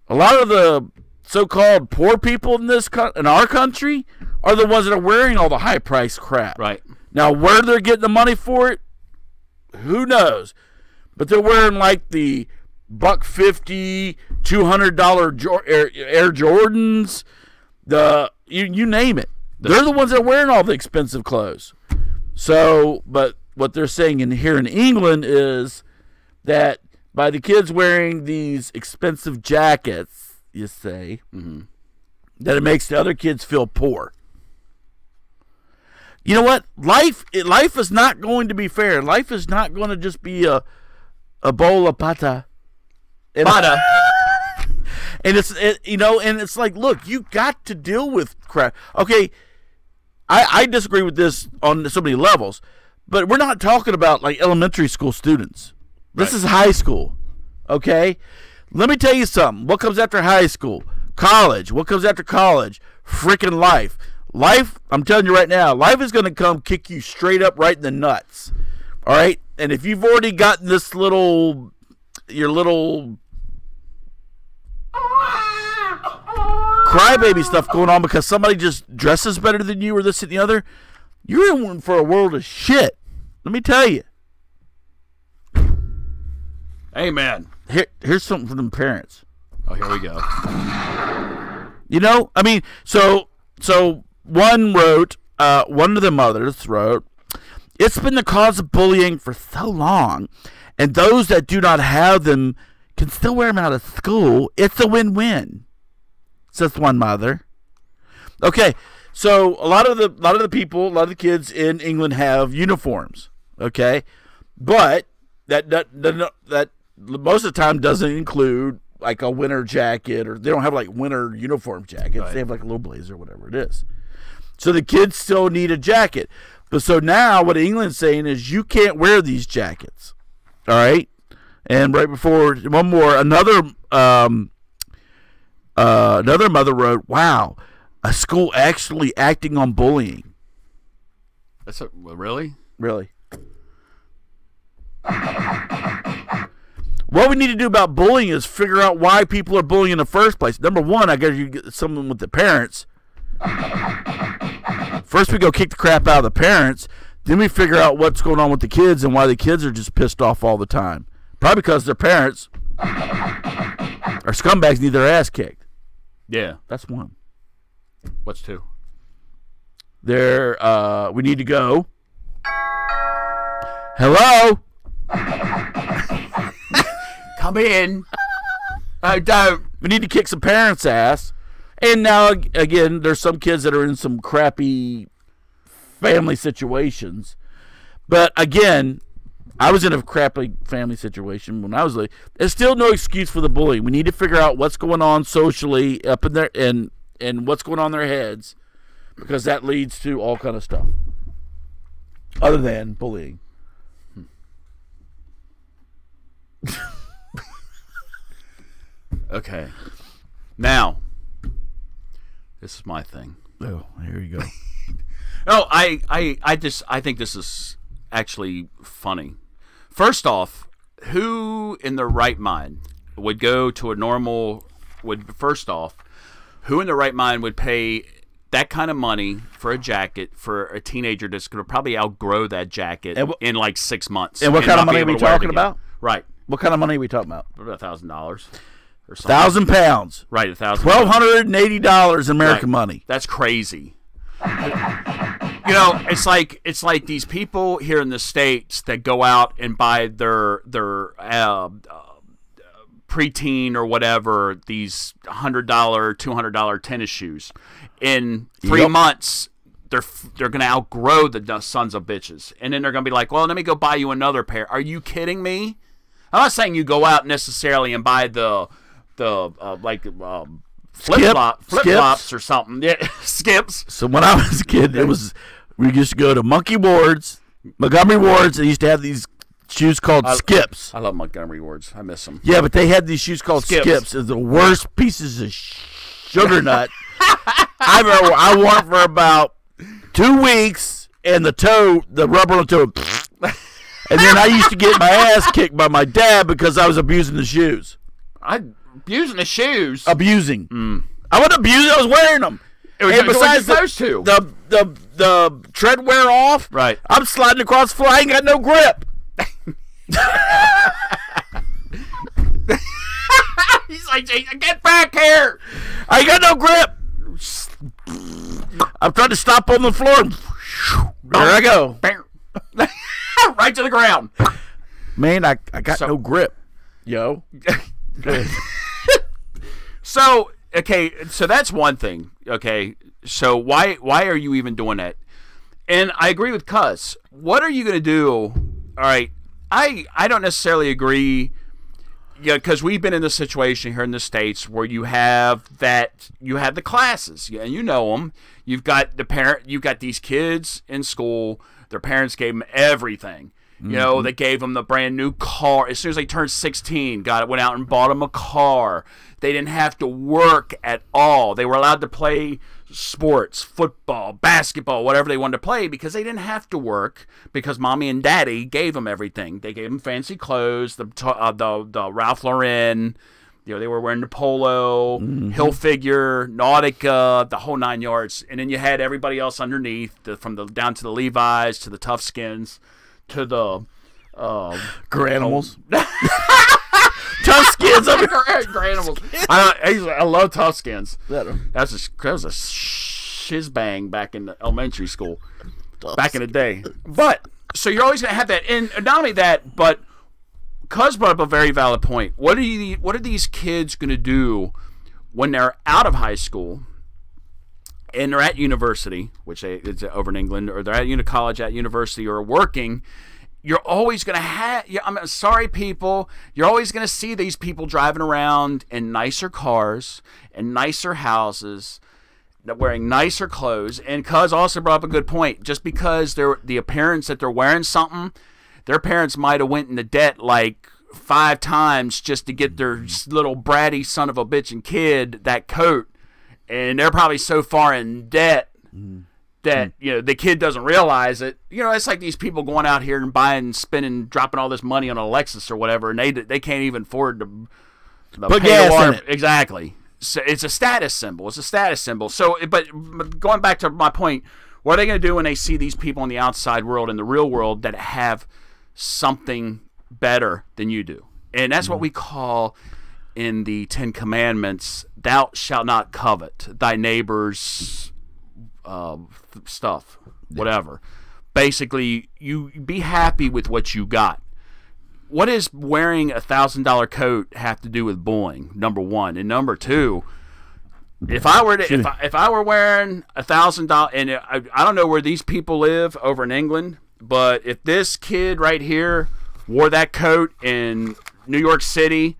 A lot of the so-called poor people in our country are the ones that are wearing all the high-priced crap. Right. Now, where they're getting the money for it, who knows? But they're wearing like the $150, $200 Air Jordans, you name it. They're the ones that are wearing all the expensive clothes. So, but what they're saying here in England is that by the kids wearing these expensive jackets, you say, that it makes the other kids feel poor. You know what? Life is not going to be fair. Life is not going to just be a bowl of pata. Pata. And it's like, look, you got to deal with crap. Okay, I disagree with this on so many levels, but we're not talking about like elementary school students. This is high school, okay? Let me tell you something. What comes after high school? College. What comes after college? Freaking life. Life, I'm telling you right now, life is going to come kick you straight up right in the nuts, all right? And if you've already gotten this your little crybaby stuff going on because somebody just dresses better than you or this and the other, you're in for a world of shit. Let me tell you. Amen. Here's something from the parents. Oh, here we go. So one of the mothers wrote, It's been the cause of bullying for so long, and those that do not have them can still wear them out of school. It's a win-win, says one mother. Okay, so a lot of the kids in England have uniforms. Okay, but that most of the time doesn't include like a winter jacket, or they don't have like winter uniform jackets. Right. They have like a little blazer, whatever it is. So the kids still need a jacket. But so now what England's saying is you can't wear these jackets. All right. And right before one more, another mother wrote, "Wow, a school actually acting on bullying." Really? Really. What we need to do about bullying is figure out why people are bullying in the first place. Number one, I guess you get someone with the parents. First, we go kick the crap out of the parents. Then we figure out what's going on with the kids and why the kids are just pissed off all the time. Probably because their parents are scumbags and need their ass kicked. Yeah. That's one. What's two? We need to go. Hello? Come in. I don't. We need to kick some parents' ass. And now, again, there's some kids that are in some crappy family situations. But, again, I was in a crappy family situation when I was like, there's still no excuse for the bullying. We need to figure out what's going on socially up in there and what's going on in their heads, because that leads to all kind of stuff other than bullying. Okay. Now, this is my thing. Oh, here you go. No, I think this is actually funny. First off, who in their right mind would go to a normal who in their right mind would pay that kind of money for a jacket for a teenager that's going to probably outgrow that jacket in like 6 months? And what kind of money are we talking about? Right. What kind of money are we talking about? About $1,000 or something. £1,000. Right, $1,000. $1,280 American money. That's crazy. You know, it's like these people here in the States that go out and buy their preteen or whatever, these $100, $200 tennis shoes. In 3 months, they're going to outgrow the sons of bitches, and then they're going to be like, "Well, let me go buy you another pair." Are you kidding me? I'm not saying you go out necessarily and buy the flip-flops or something. Yeah, skips. So when I was a kid, we used to go to Montgomery Ward's, and used to have these shoes called Skips. I love Montgomery Ward's. I miss them. Yeah, but they had these shoes called Skips. They're the worst pieces of sugar nut I wore it for about 2 weeks, and the rubber on the toe. And then I used to get my ass kicked by my dad because I was abusing the shoes. Abusing the shoes? Abusing. I wasn't abusing, I was wearing them. And besides the tread wear off, right? I'm sliding across the floor. I ain't got no grip. He's like, "Get back here! I ain't got no grip." I'm trying to stop on the floor. And there I go. Right to the ground. Man, I got no grip. Yo. So, okay, so that's one thing. Okay, so why are you even doing that? And I agree with Cuz. What are you going to do? All right, I don't necessarily agree. Yeah, because we've been in this situation here in the States where you have the classes, and you know them. You've got you've got these kids in school. Their parents gave them everything. You know, they gave them the brand new car. As soon as they turned 16, went out and bought them a car. They didn't have to work at all. They were allowed to play sports, football, basketball, whatever they wanted to play, because they didn't have to work, because mommy and daddy gave them everything. They gave them fancy clothes, the Ralph Lauren, you know, they were wearing the Polo, Hilfiger, Nautica, the whole 9 yards. And then you had everybody else underneath, down to the Levi's, to the Tough Skins, to the Granimals. Tough Skins. Granimals. I love Tough Skins. That was a shiz bang back in the elementary school, back in the day. But So you're always going to have that. And not only that, but Cuz brought up a very valid point. What are these kids going to do when they're out of high school and they're at university, which it's over in England, or they're at college, at university, or working? You're always going to have, I'm sorry, people, you're always going to see these people driving around in nicer cars and nicer houses, wearing nicer clothes. And Cuz also brought up a good point. Just because the appearance that they're wearing something, their parents might have went into debt like 5 times just to get their little bratty son of a bitch and kid that coat. And they're probably so far in debt that, the kid doesn't realize it. It's like these people going out here and buying, spending, dropping all this money on a Lexus or whatever, and they can't even afford to put gas in it. Exactly. So it's a status symbol. So, but going back to my point, what are they going to do when they see these people in the outside world, in the real world, that have something better than you do? And that's what we call in the 10 Commandments, thou shalt not covet thy neighbor's stuff, whatever. Basically, you be happy with what you got. What does wearing a $1,000 coat have to do with bullying? Number one. And number two, if I were wearing $1,000, and I don't know where these people live over in England, but if this kid right here wore that coat in New York City,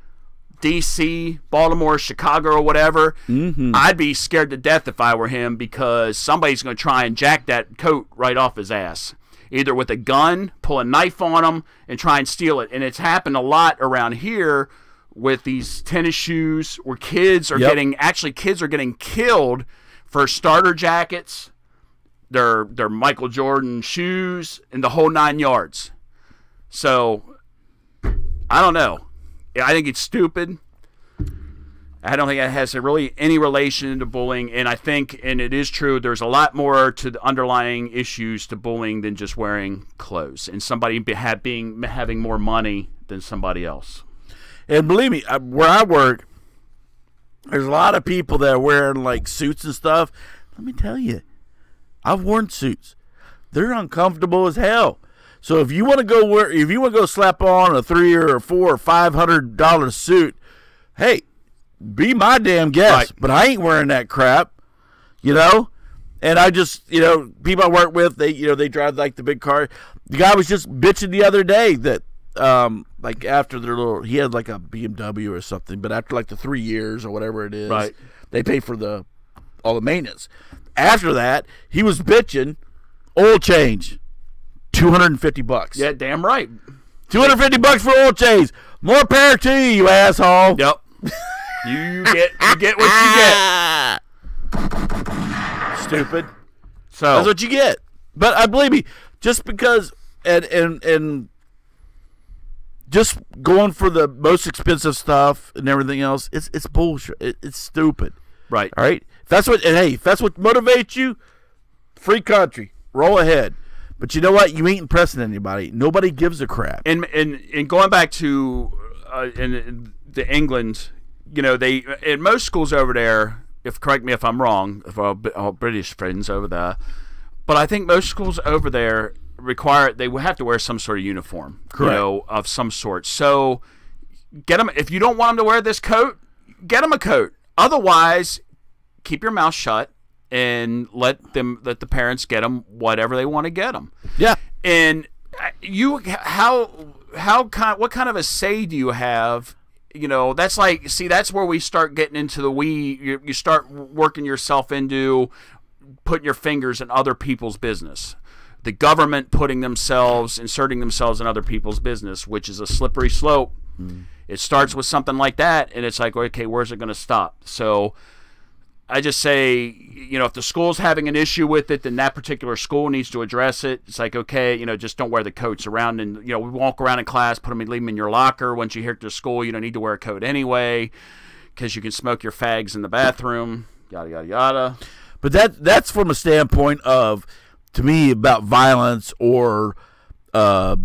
DC, Baltimore, Chicago, or whatever, I'd be scared to death if I were him, because somebody's going to try and jack that coat right off his ass, either with a gun, pull a knife on him, and try and steal it. And it's happened a lot around here with these tennis shoes, where kids are getting killed for starter jackets, their Michael Jordan shoes, and the whole 9 yards. So I don't know. I think it's stupid. I don't think it has really any relation to bullying. And I think, and it is true, there's a lot more to the underlying issues to bullying than just wearing clothes and somebody having more money than somebody else. And believe me, where I work, there's a lot of people that are wearing like suits and stuff. Let me tell you, I've worn suits. They're uncomfortable as hell. So if you want to go slap on a $300 or $400 or $500 suit, hey, be my damn guest. Right. But I ain't wearing that crap, And I just, people I work with, they drive like the big car. The guy was just bitching the other day that, like after he had like a BMW or something, but after like the 3 years or whatever it is, right, they pay for all the maintenance. After that, he was bitching oil change. $250. Yeah, damn right. $250 for oil change. More power to you, you asshole. Yep. you get what you get. Stupid. So that's what you get. But I believe me, just because and just going for the most expensive stuff and everything else, it's bullshit. It's stupid. Right. All right. If that's what motivates you, free country. Roll ahead. But you know what? You ain't impressing anybody. Nobody gives a crap. And going back to in the England, they in most schools over there. Correct me if I'm wrong, if our British friends over there, but I think most schools over there they have to wear some sort of uniform, correct, of some sort. So get them. If you don't want them to wear this coat, get them a coat. Otherwise, keep your mouth shut. And let the parents get them whatever they want to get them. Yeah. And what kind of a say do you have? That's like, that's where we start getting into you start working yourself into putting your fingers in other people's business. The government inserting themselves in other people's business, which is a slippery slope. It starts with something like that, and it's like, okay, where's it going to stop? So I just say, if the school's having an issue with it, then that particular school needs to address it. It's like, okay, just don't wear the coats around. And, we walk around in class, leave them in your locker. Once you head to school, you don't need to wear a coat anyway, because you can smoke your fags in the bathroom, yada, yada, yada. But that's from a standpoint of, to me, about violence or, that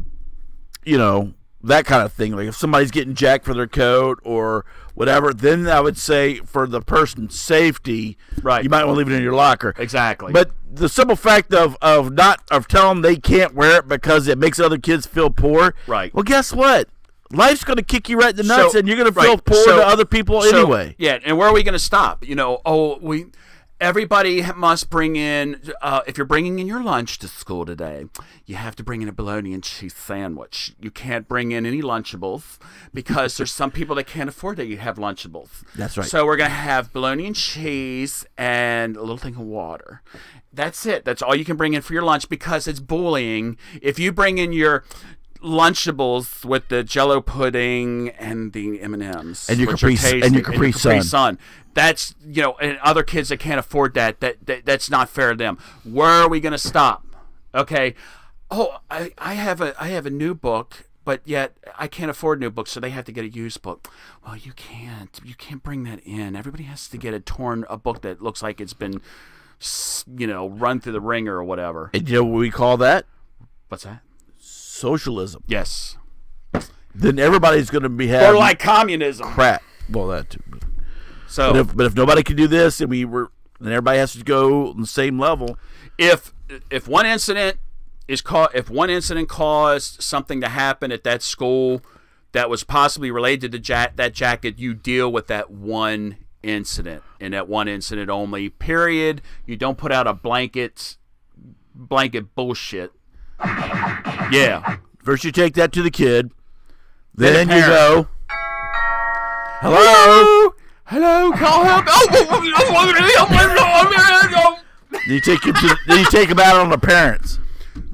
kind of thing. Like if somebody's getting jacked for their coat or whatever, then I would say for the person's safety, Right. you might want to leave it in your locker. Exactly. But the simple fact of telling them they can't wear it because it makes other kids feel poor. Right. Well, guess what? Life's going to kick you right in the nuts, So- and you're going to right. feel poor So- to other people So, anyway. Yeah, and where are we going to stop? Everybody must bring in, if you're bringing in your lunch to school today, you have to bring in a bologna and cheese sandwich. You can't bring in any Lunchables because there's some people that can't afford that you have Lunchables. That's right. So we're going to have bologna and cheese and a little thing of water. That's it. That's all you can bring in for your lunch because it's bullying. If you bring in your Lunchables with the Jello pudding and the M&Ms And your which are Capri- tasty, and your Capri Sun. That's, and other kids that can't afford that's not fair to them. Where are we going to stop? Okay. Oh, I have a new book, but yet I can't afford new books, so they have to get a used book. Well, you can't bring that in. Everybody has to get a book that looks like it's been, run through the ringer or whatever. And you know what we call that? What's that? Socialism. Yes. Then everybody's going to be having Or like communism. crap. Well, that too. So But if nobody can do this, then everybody has to go on the same level. if one incident caused something to happen at that school that was possibly related to that jacket, you deal with that one incident and that one incident only. Period. You don't put out a blanket bullshit. Yeah. First you take that to the kid. Then the you parent. go, hello? Hello, call help. Then you take him out on the parents.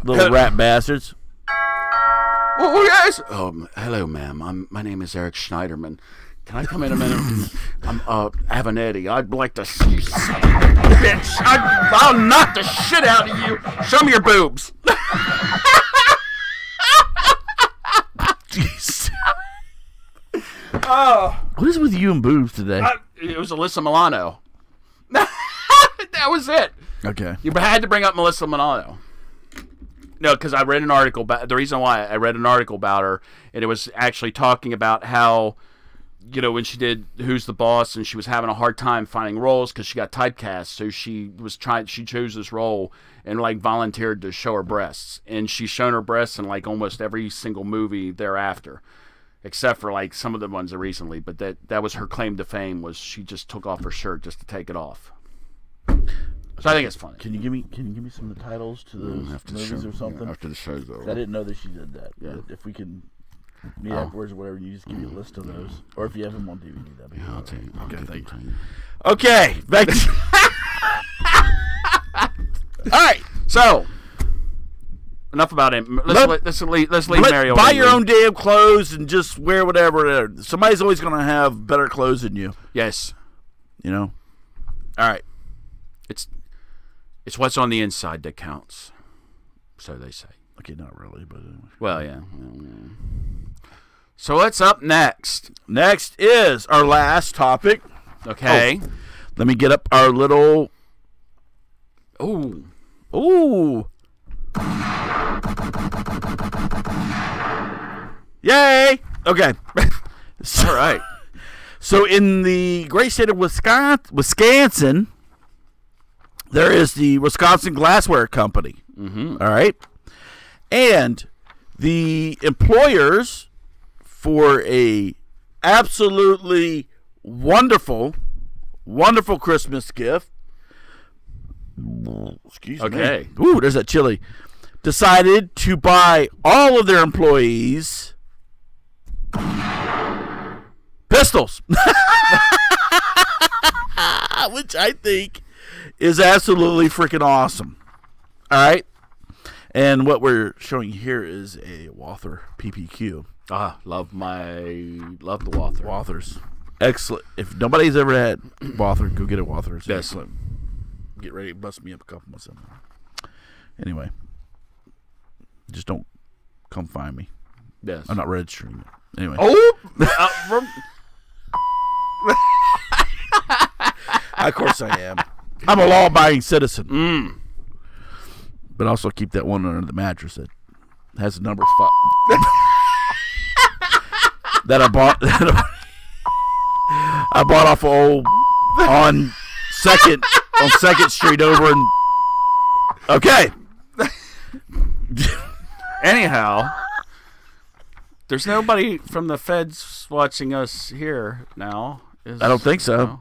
Little rat bastards. Oh, yes. Hello, ma'am. My name is Eric Schneiderman. Can I come in a minute? I'm Avenatti. I'd like to see you, bitch. I'll knock the shit out of you. Show me your boobs. Jeez. What is with you and boobs today? It was Alyssa Milano. That was it. Okay. You had to bring up Melissa Milano. No, because I read an article about the reason why I read an article about her, and it was actually talking about how, when she did Who's the Boss, and she was having a hard time finding roles because she got typecast. So she chose this role and volunteered to show her breasts, and she's shown her breasts in almost every single movie thereafter, except for some of the ones recently. But that was her claim to fame, was she just took off her shirt just to take it off. So I think it's funny. Can you give me some of the titles to those movies or something? After the show's over. I didn't know that she did that. Yeah. But if we can meet afterwards or whatever, you just give me a list of those. Or if you have them on DVD, that'd be I'll tell you. Okay, thank you. you. Okay, back to... All right, so enough about him. Let's leave Mario. Buy your own damn clothes and just wear whatever. Somebody's always going to have better clothes than you. Yes. All right. It's what's on the inside that counts. So they say. Okay, not really, but anyway. Well, yeah. So what's up next? Next is our last topic. Okay. Oh, let me get up our little... Ooh. Yay! Okay. All right. So in the great state of Wisconsin, there is the Wisconsin Glassware Company. Mm-hmm. All right. And the employers, for a absolutely wonderful Christmas gift, excuse me. Okay. Ooh, there's that chili. Decided to buy all of their employees pistols. Which I think is absolutely freaking awesome. All right. And what we're showing here is a Walther PPQ. Love the Walther. Walthers. Excellent. If nobody's ever had Walther, go get a Walther. It's Yes. excellent. Get ready to bust me up a couple myself. Anyway. Just don't come find me. Yes. I'm not registering it. Anyway. Oh! Of course I am. I'm a law-abiding citizen. Mm. But also keep that one under the mattress that has the number 5. That I bought. I bought off on Second Street over in. Okay. Anyhow, there's nobody from the feds watching us here now. I don't think so. No?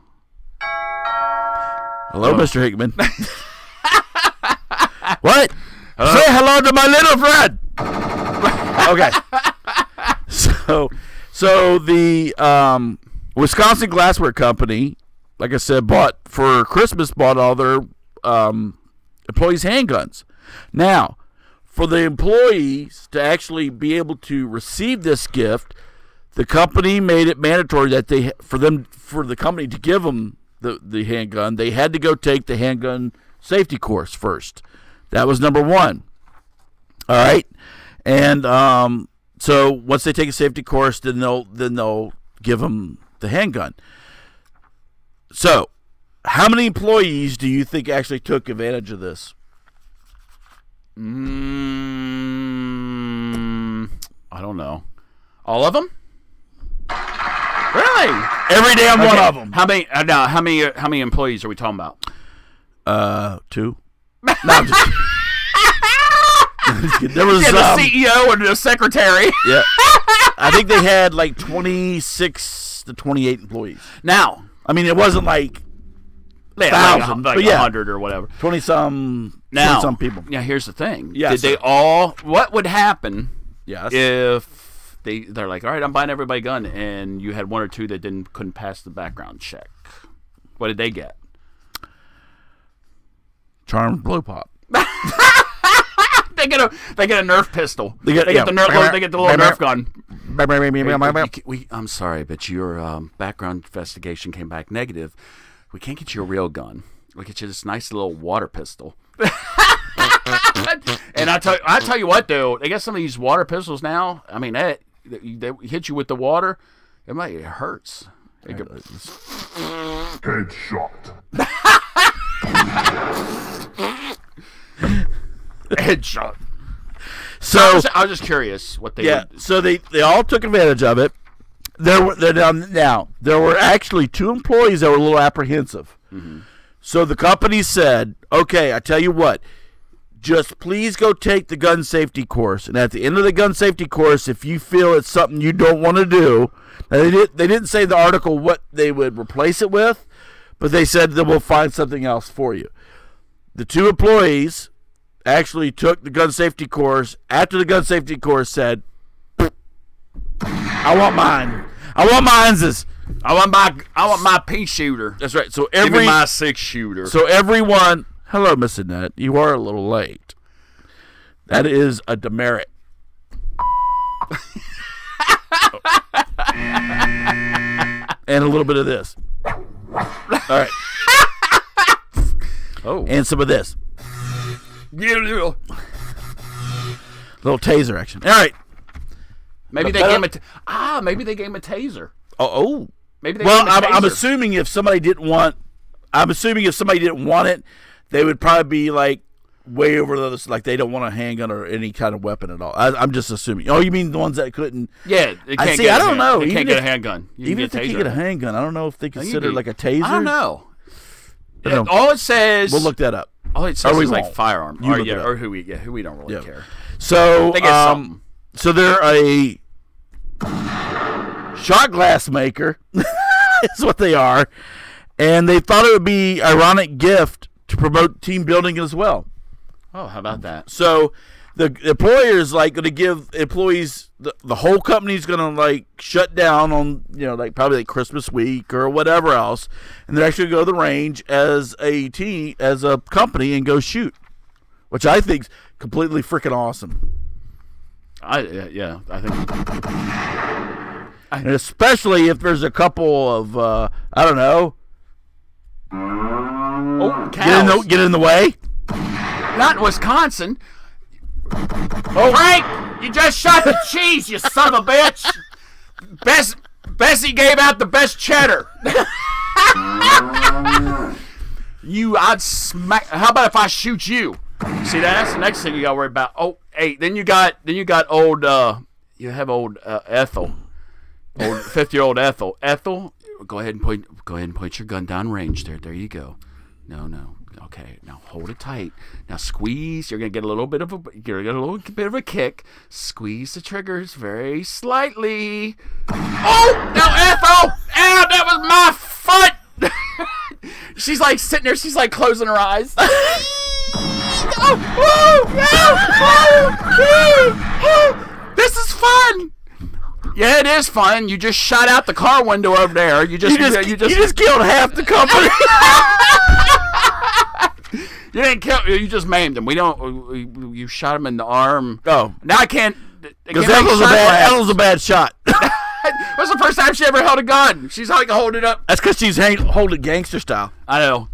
Hello, Mr. Hickman. What? Hello? Say hello to my little friend. Okay. So the Wisconsin Glassware Company, like I said, bought all their employees handguns. Now, for the employees to actually be able to receive this gift, the company made it mandatory that for the company to give them the handgun, they had to go take the handgun safety course first. That was number one. All right, and so once they take a safety course, then they'll give them the handgun. So, how many employees do you think actually took advantage of this? I don't know. All of them? Really? Every damn one of them. How many? How many employees are we talking about? 2. No, I'm just kidding. There was the CEO and the secretary. Yeah, I think they had like 26 to 28 employees. Now, I mean, it wasn't like 1,000, like 100 or whatever. 20-some people. Yeah, here's the thing. Yes, Did they all? What would happen? Yes. If they're like, all right, I'm buying everybody a gun, and you had one or two that couldn't pass the background check. What did they get? Charmed blow pop. They get a Nerf pistol. They get the little Nerf gun. I'm sorry, but your background investigation came back negative. We can't get you a real gun. We'll get you this nice little water pistol. And I tell you what, though, they got some of these water pistols now. I mean, they hit you with the water. It hurts. Headshot. Headshot. So I was just curious what they. Yeah. So they all took advantage of it. There were actually 2 employees that were a little apprehensive. Mm-hmm. So the company said, "Okay, I tell you what, just please go take the gun safety course. And at the end of the gun safety course, if you feel it's something you don't want to do," now they didn't say in the article what they would replace it with, but they said that we'll find something else for you. The 2 employees actually took the gun safety course. After the gun safety course, said, "I want mine. I want mine's. I want my pea shooter." That's right. So give me my 6-shooter. So everyone, hello, Miss Annette. You are a little late. That is a demerit. And a little bit of this. All right. Oh. And some of this. Yeah, little taser action. All right. Maybe they gave him maybe they gave him a taser. Oh. Maybe they gave him a taser. I'm assuming if somebody didn't want it, they would probably be like way over those, like they don't want a handgun or any kind of weapon at all. I'm just assuming. Oh, you mean the ones that couldn't? Yeah, I don't know. They can't get a handgun. Even if they can get a handgun, I don't know if they consider like a taser. I don't know. All it says. We'll look that up. All it says is like firearm. Or who we don't really care. So so they're a shot glass maker. Is what they are, and they thought it would be an ironic gift to promote team building as well. Oh, how about that? So the employer is like going to give employees the whole company's going to like shut down on like probably like Christmas week or whatever else, and they're actually going to go to the range as a team, as a company, and go shoot, which I think is completely freaking awesome. I think, and especially if there's a couple of I don't know. Oh, cows. Get in the way. Not in Wisconsin. Oh, Frank, you just shot the cheese, you son of a bitch. Bessie gave out the best cheddar. I'd smack. How about if I shoot you? See, that's the next thing you got to worry about. Oh, hey, then you got old. You have old Ethel, old 50-year-old Ethel. Ethel, Go ahead and point your gun down range. There you go. No. Okay, now hold it tight. Now squeeze. You're gonna get a little bit of a kick. Squeeze the triggers very slightly. Oh no, Ethel! Ow, that was my foot. She's like sitting there. She's like closing her eyes. This is fun. Yeah, it is fun. You just shot out the car window over there. You just killed half the company. You didn't kill. You just maimed him. You shot him in the arm. Oh, now I can't. Because Ethel's a bad shot. What's the first time she ever held a gun? She's like holding it up. That's because she's holding gangster style. I know.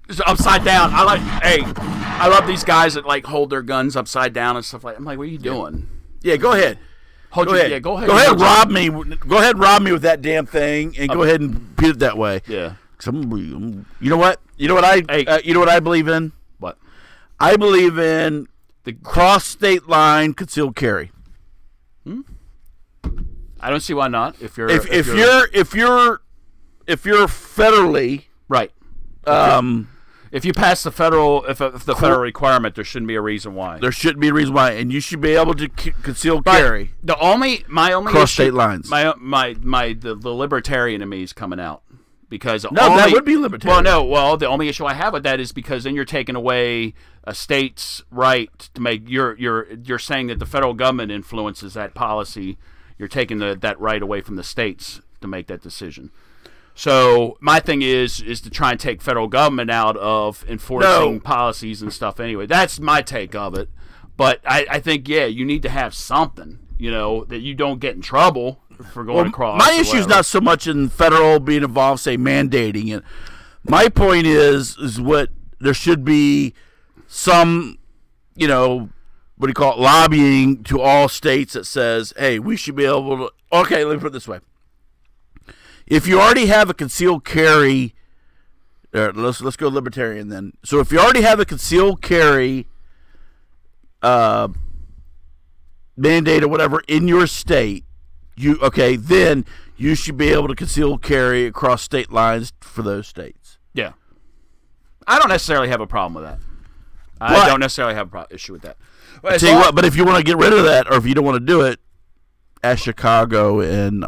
It's upside down. I love these guys that like hold their guns upside down and stuff like that. I'm like, what are you doing? Yeah, go ahead. Go ahead. Go ahead. Go ahead, rob me. Go ahead, and rob me with that damn thing, and go ahead and beat it that way. Yeah. You know what? You know what I believe in? What? I believe in the cross state line concealed carry. I don't see why not. If you're federally right. If you pass the federal federal requirement, there shouldn't be a reason why. There shouldn't be a reason why, and you should be able to conceal carry. My only cross issue, state lines. The libertarian in me is coming out because that would be libertarian. The only issue I have with that is because then you're taking away a state's right to make you're saying that the federal government influences that policy. You're taking that right away from the states to make that decision. So my thing is to try and take federal government out of enforcing policies and stuff anyway. That's my take of it. But I think, you need to have something, that you don't get in trouble for going across. My issue is not so much in federal being involved, say, mandating it. My point is what there should be some, what do you call it, lobbying to all states that says, hey, we should be able to, okay, let me put it this way. If you already have a concealed carry, let's go libertarian then. So if you already have a concealed carry mandate or whatever in your state, then you should be able to conceal carry across state lines for those states. Yeah. I don't necessarily have a problem with that. I don't necessarily have an issue with that. But tell you what, but if you want to get rid of that, or if you don't want to do it, ask Chicago and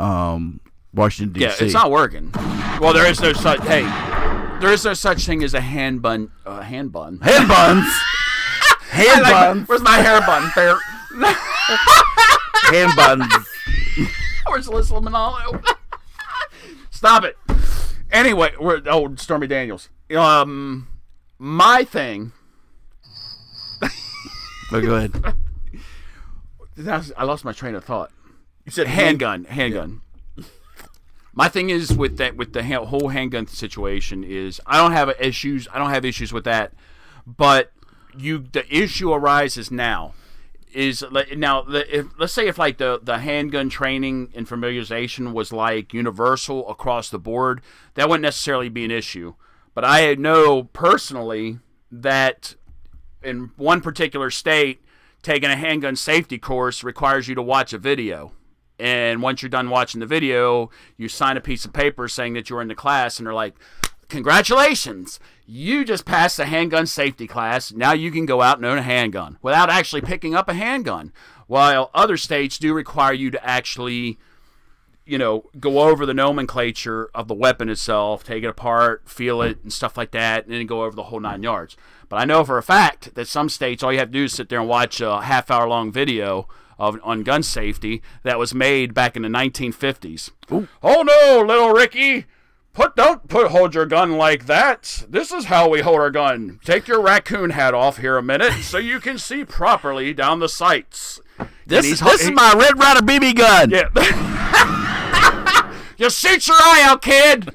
Washington, D.C. Yeah, it's not working. Well, there is no such thing as a hand bun. Hand buns. Where's my hair bun? Hand buns. Where's Alyssa Manalo? Stop it. Anyway, Stormy Daniels. My thing. Oh, go ahead. I lost my train of thought. You said handgun. Yeah. My thing is with the whole handgun situation is I don't have issues with that, but the issue arises now. Let's say if like the handgun training and familiarization was like universal across the board, that wouldn't necessarily be an issue. But I know personally that in one particular state, taking a handgun safety course requires you to watch a video. And once you're done watching the video, you sign a piece of paper saying that you're in the class, and they're like, congratulations, you just passed the handgun safety class. Now you can go out and own a handgun without actually picking up a handgun. While other states do require you to actually, go over the nomenclature of the weapon itself, take it apart, feel it, and stuff like that, and then go over the whole 9 yards. But I know for a fact that some states, all you have to do is sit there and watch a half-hour-long video on gun safety that was made back in the 1950s. Ooh. Oh no, little Ricky, don't hold your gun like that. This is how we hold our gun. Take your raccoon hat off here a minute so you can see properly down the sights. This is my Red Ryder BB gun. Yeah. You shoot your eye out, kid.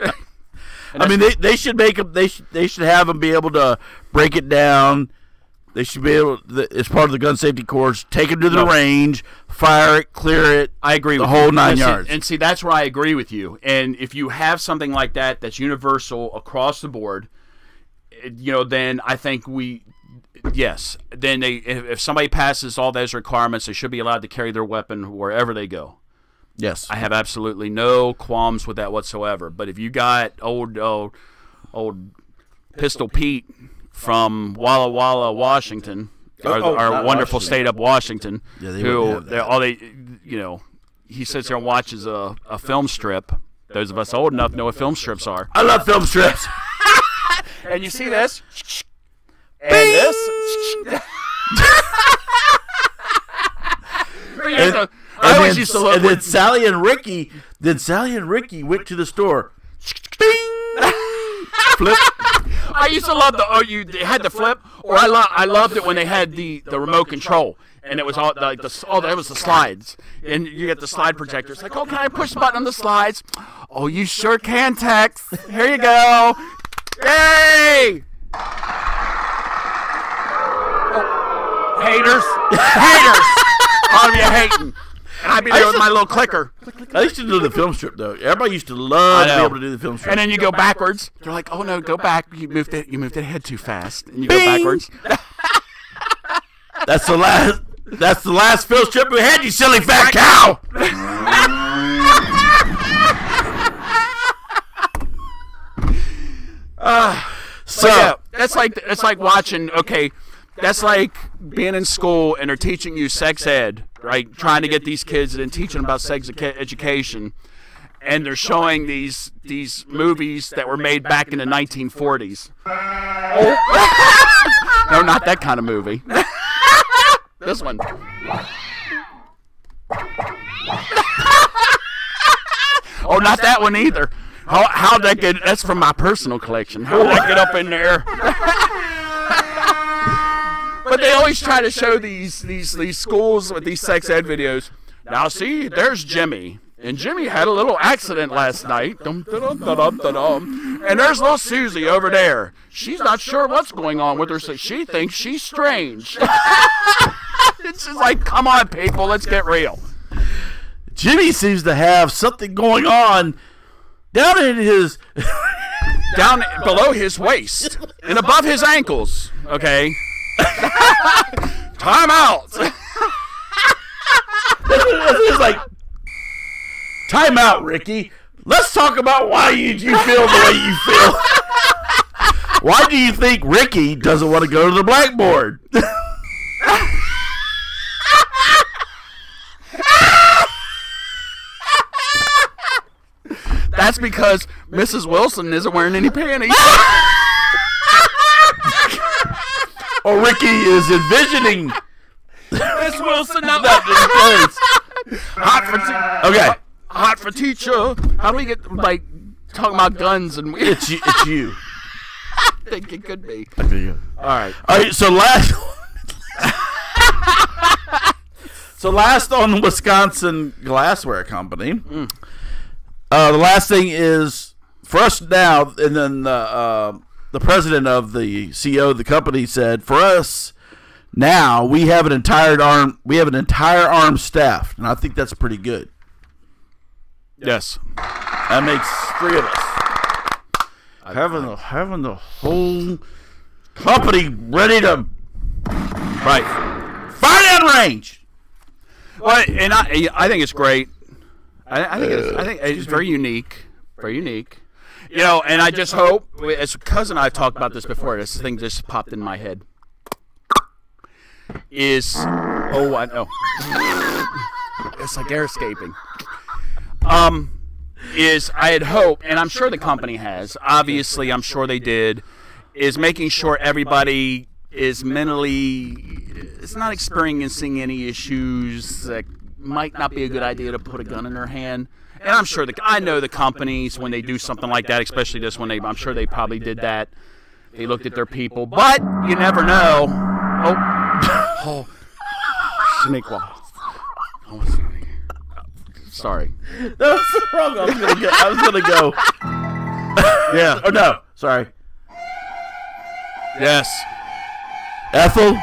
I mean, they should make them. They should have them be able to break it down. They should be able, as part of the gun safety course, take it to the range, fire it, clear it. I agree with the whole 9 yards. And see, that's where I agree with you. And if you have something like that that's universal across the board, then I think yes. Then if somebody passes all those requirements, they should be allowed to carry their weapon wherever they go. Yes. I have absolutely no qualms with that whatsoever. But if you got old Pistol Pete from Walla Walla, Washington, our wonderful state of Washington, he sits there and watches a film strip. Those of us old enough know what film strips are. I love film strips. And you see this? And this? I always used to look. And then Sally and Ricky went to the store. Flip. I used to love you had the flip, or I loved it when they had the remote control, and it was all like that was the slides, and you get the slide projector. It's like, oh, can I push the button on the slides? Oh, you sure can, Tex. Here you go. Yay! Oh, haters. All of you hating. And I'd be there with my little clicker. I used to do the film strip, though. Everybody used to love to be able to do the film strip. And then you go backwards. They're like, oh, no, go back. You moved the head too fast. And you go backwards. That's the last film strip we had, you silly fat cow! So yeah, that's like watching. Okay, that's like being in school and they're teaching you sex ed, right? Trying to get these kids and teaching them about sex education, and they're showing these movies that were made back in the 1940s. No, not that kind of movie. This one. Oh, not that one either. How'd that get? That's from my personal collection. How'd that get up in there? But they always try to show these schools with these sex ed videos. Now see, there's Jimmy. And Jimmy had a little accident last night. And there's little Susie over there. She's not sure what's going on with her, so she thinks she's strange. It's just like, come on, people, let's get real. Jimmy seems to have something going on down below his waist and above his ankles. Okay. Time out. It's like, time out, Ricky. Let's talk about why you feel the way you feel. Why do you think Ricky doesn't want to go to the blackboard? That's because Mrs. Wilson isn't wearing any panties. Or Ricky is envisioning Miss Wilson, hot for teacher. How do we get like talking about guns and it's you. I think it could be. All right. So last on Wisconsin Glassware Company. The last thing is for us now, and then the president of the CEO of the company said, for us now we have an entire armed staff, and I think that's pretty good. Yes, that makes 3 of us having the whole company ready to fire down range. Well, and I think it's great. I think it's very unique. Very unique. You know, and I just hope, as a cousin I've talked about this before, this thing just popped in my head. I know. It's like air escaping. I had hoped, and I'm sure the company has, obviously I'm sure they did, is making sure everybody is it's not experiencing any issues that might not be a good idea to put a gun in their hand. And I'm sure I know the companies, when they do something like that, especially this one, I'm sure they probably did that. They looked at their people, but you never know. Oh, snake wall. Sorry. That was wrong. I was gonna go. Yeah. Oh no. Sorry. Yes. Ethel,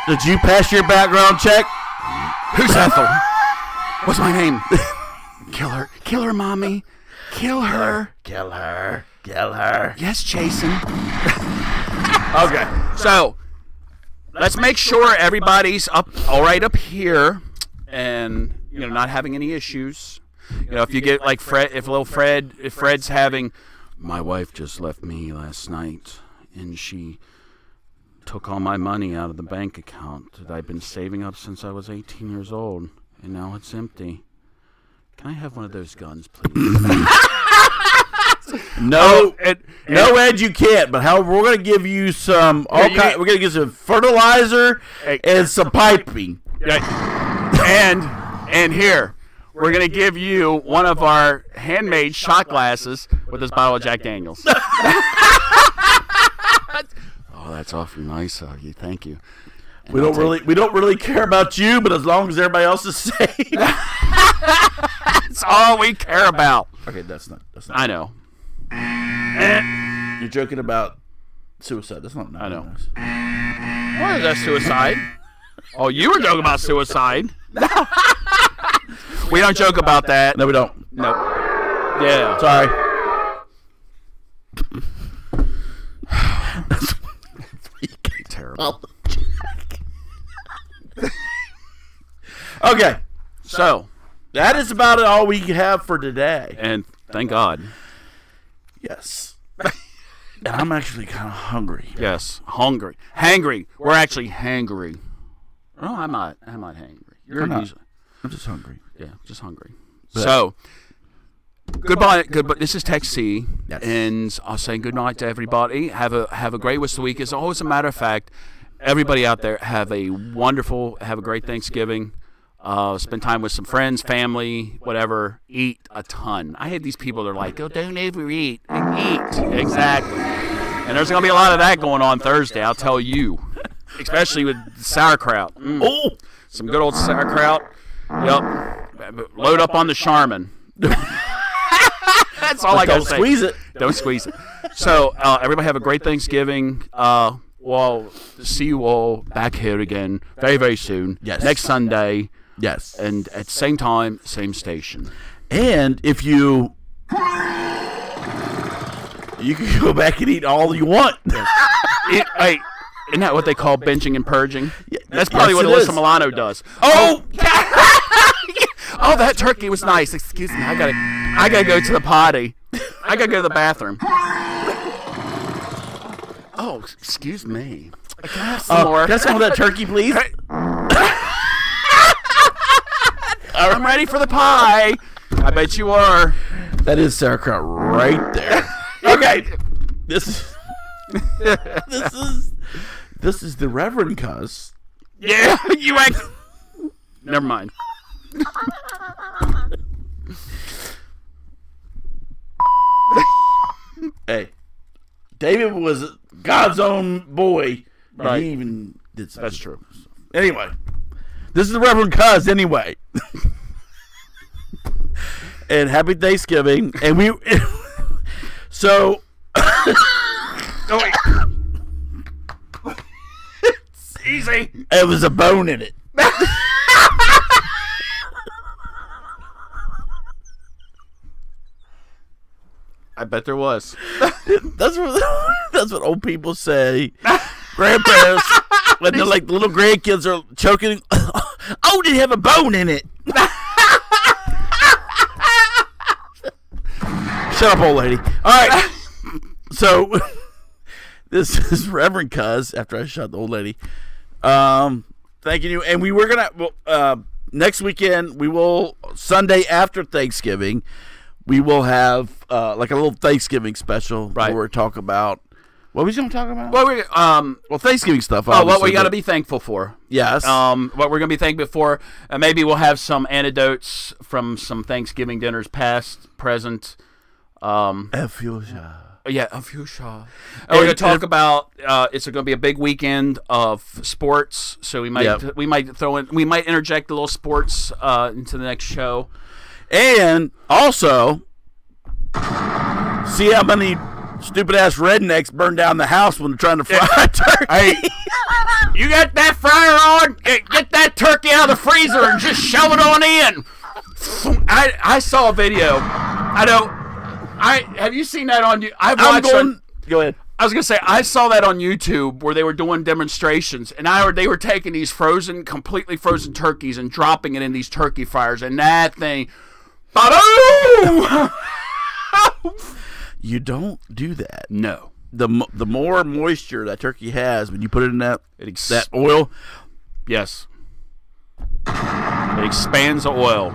did you pass your background check? Who's Ethel? What's my name? Kill her. Kill her, Mommy. Kill her. Kill her. Kill her. Yes, Jason. Okay. So, let's make sure everybody's all right up here and, not having any issues. You know, if you get like Fred, if Fred's having, my wife just left me last night, and she took all my money out of the bank account that I've been saving up since I was 18 years old, and now it's empty. Can I have one of those guns, please? No, Ed, you can't. But however, we're going to give you some. We're going to give some fertilizer and some piping. And here, we're going to give you one of our handmade shot glasses with this bottle of Jack Daniels. Oh, that's awfully nice of you. Thank you. And we don't really care about you, but as long as everybody else is safe, that's all we care about. Okay, that's not. I know. You're joking about suicide. That's not nice. I know. What is that, suicide? Oh, you were joking about suicide. We don't joke about that. No, we don't. No. Yeah. Sorry. That's terrible. Okay. So, that is about all we have for today. And thank God. Yes. And I'm actually kind of hungry. Yes, hungry. Hangry. We're actually hangry. Oh, I'm not hangry. I'm not. I'm just hungry. Yeah, just hungry. But, so, goodbye. This is Tech C, yes. And I'll say good night to everybody. Have a great rest of the week. As always, a matter of fact, everybody out there have a great Thanksgiving. Spend time with some friends, family, whatever. Eat a ton. I had these people that are like, oh, don't overeat. Eat. Exactly. And there's going to be a lot of that going on Thursday, I'll tell you. Especially with sauerkraut. Oh! Some good old sauerkraut. Yep. Load up on the Charmin. That's all I got to say. Don't squeeze it. Don't squeeze it. So, everybody have a great Thanksgiving. We'll see you all back here again very, very soon. Yes. Next Sunday. Yes. And at the same time, same station. And if you can go back and eat all you want. Hey, isn't that what they call benching and purging? Yeah, that's probably what Alyssa Milano does. Oh, oh, that turkey was nice. Excuse me, I gotta go to the potty. I gotta go to the bathroom. Oh, excuse me. Can I have some more? Can I have some of that turkey, please? I'm ready for the pie. I bet you are. That is sauerkraut right there. Okay. This is the Reverend Cuz. Yeah, you act. Never mind. Hey, David was God's own boy. Right. He even did something. That's true. Anyway, this is the Reverend Cuz anyway. And happy Thanksgiving. And we so oh, wait. It's easy. It was a bone in it. I bet there was. That's what old people say. Grandparents, when they're like the little grandkids are choking. Oh, did it have a bone in it? Shut up, old lady. All right. So this is Reverend Cuz. After I shot the old lady, thanking you. And we were gonna next weekend. We will Sunday after Thanksgiving. We will have like a little Thanksgiving special, right? Where we talk about what we going to talk about. Well, Thanksgiving stuff. Oh, what we got to be thankful for. Yes. What we're going to be thankful for. Maybe we'll have some anecdotes from some Thanksgiving dinners, past, present. A fuchsia. Yeah, a fuchsia. We're going to talk about. It's going to be a big weekend of sports, so we might interject a little sports into the next show. And also, see how many stupid-ass rednecks burn down the house when they're trying to fry a turkey. Hey, you got that fryer on? Get that turkey out of the freezer and just shove it on in. I saw a video. Have you seen that on? I've watched. Go ahead. I was gonna say I saw that on YouTube where they were doing demonstrations, and they were taking these completely frozen turkeys and dropping it in these turkey fryers, and that thing You don't do that. No. The more moisture that turkey has when you put it in that oil. Yes. It expands the oil.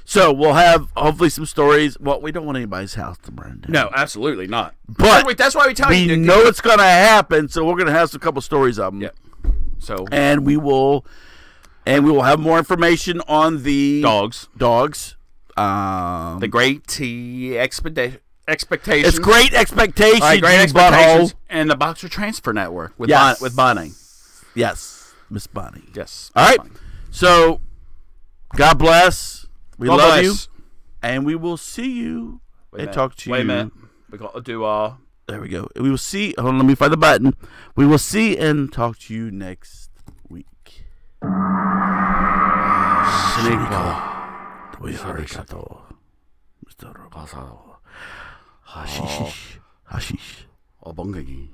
So we'll have hopefully some stories. Well, we don't want anybody's house to burn down. No, absolutely not. But that's why we tell you. We know it's going to happen, so we're going to have a couple stories of them. Yep. So we will have more information on the dogs. The Great Expectations. It's Great Expectations. Right, Great Expectations. And the Boxer Transfer Network with Bonnie. Yes, Miss Bonnie. Yes. All right. So, God bless. We love you, and we will see you and talk to you. Wait a minute. We got to do There we go. We will see. Hold on, let me find the button. We will see and talk to you next week. Hashish. Obongagi.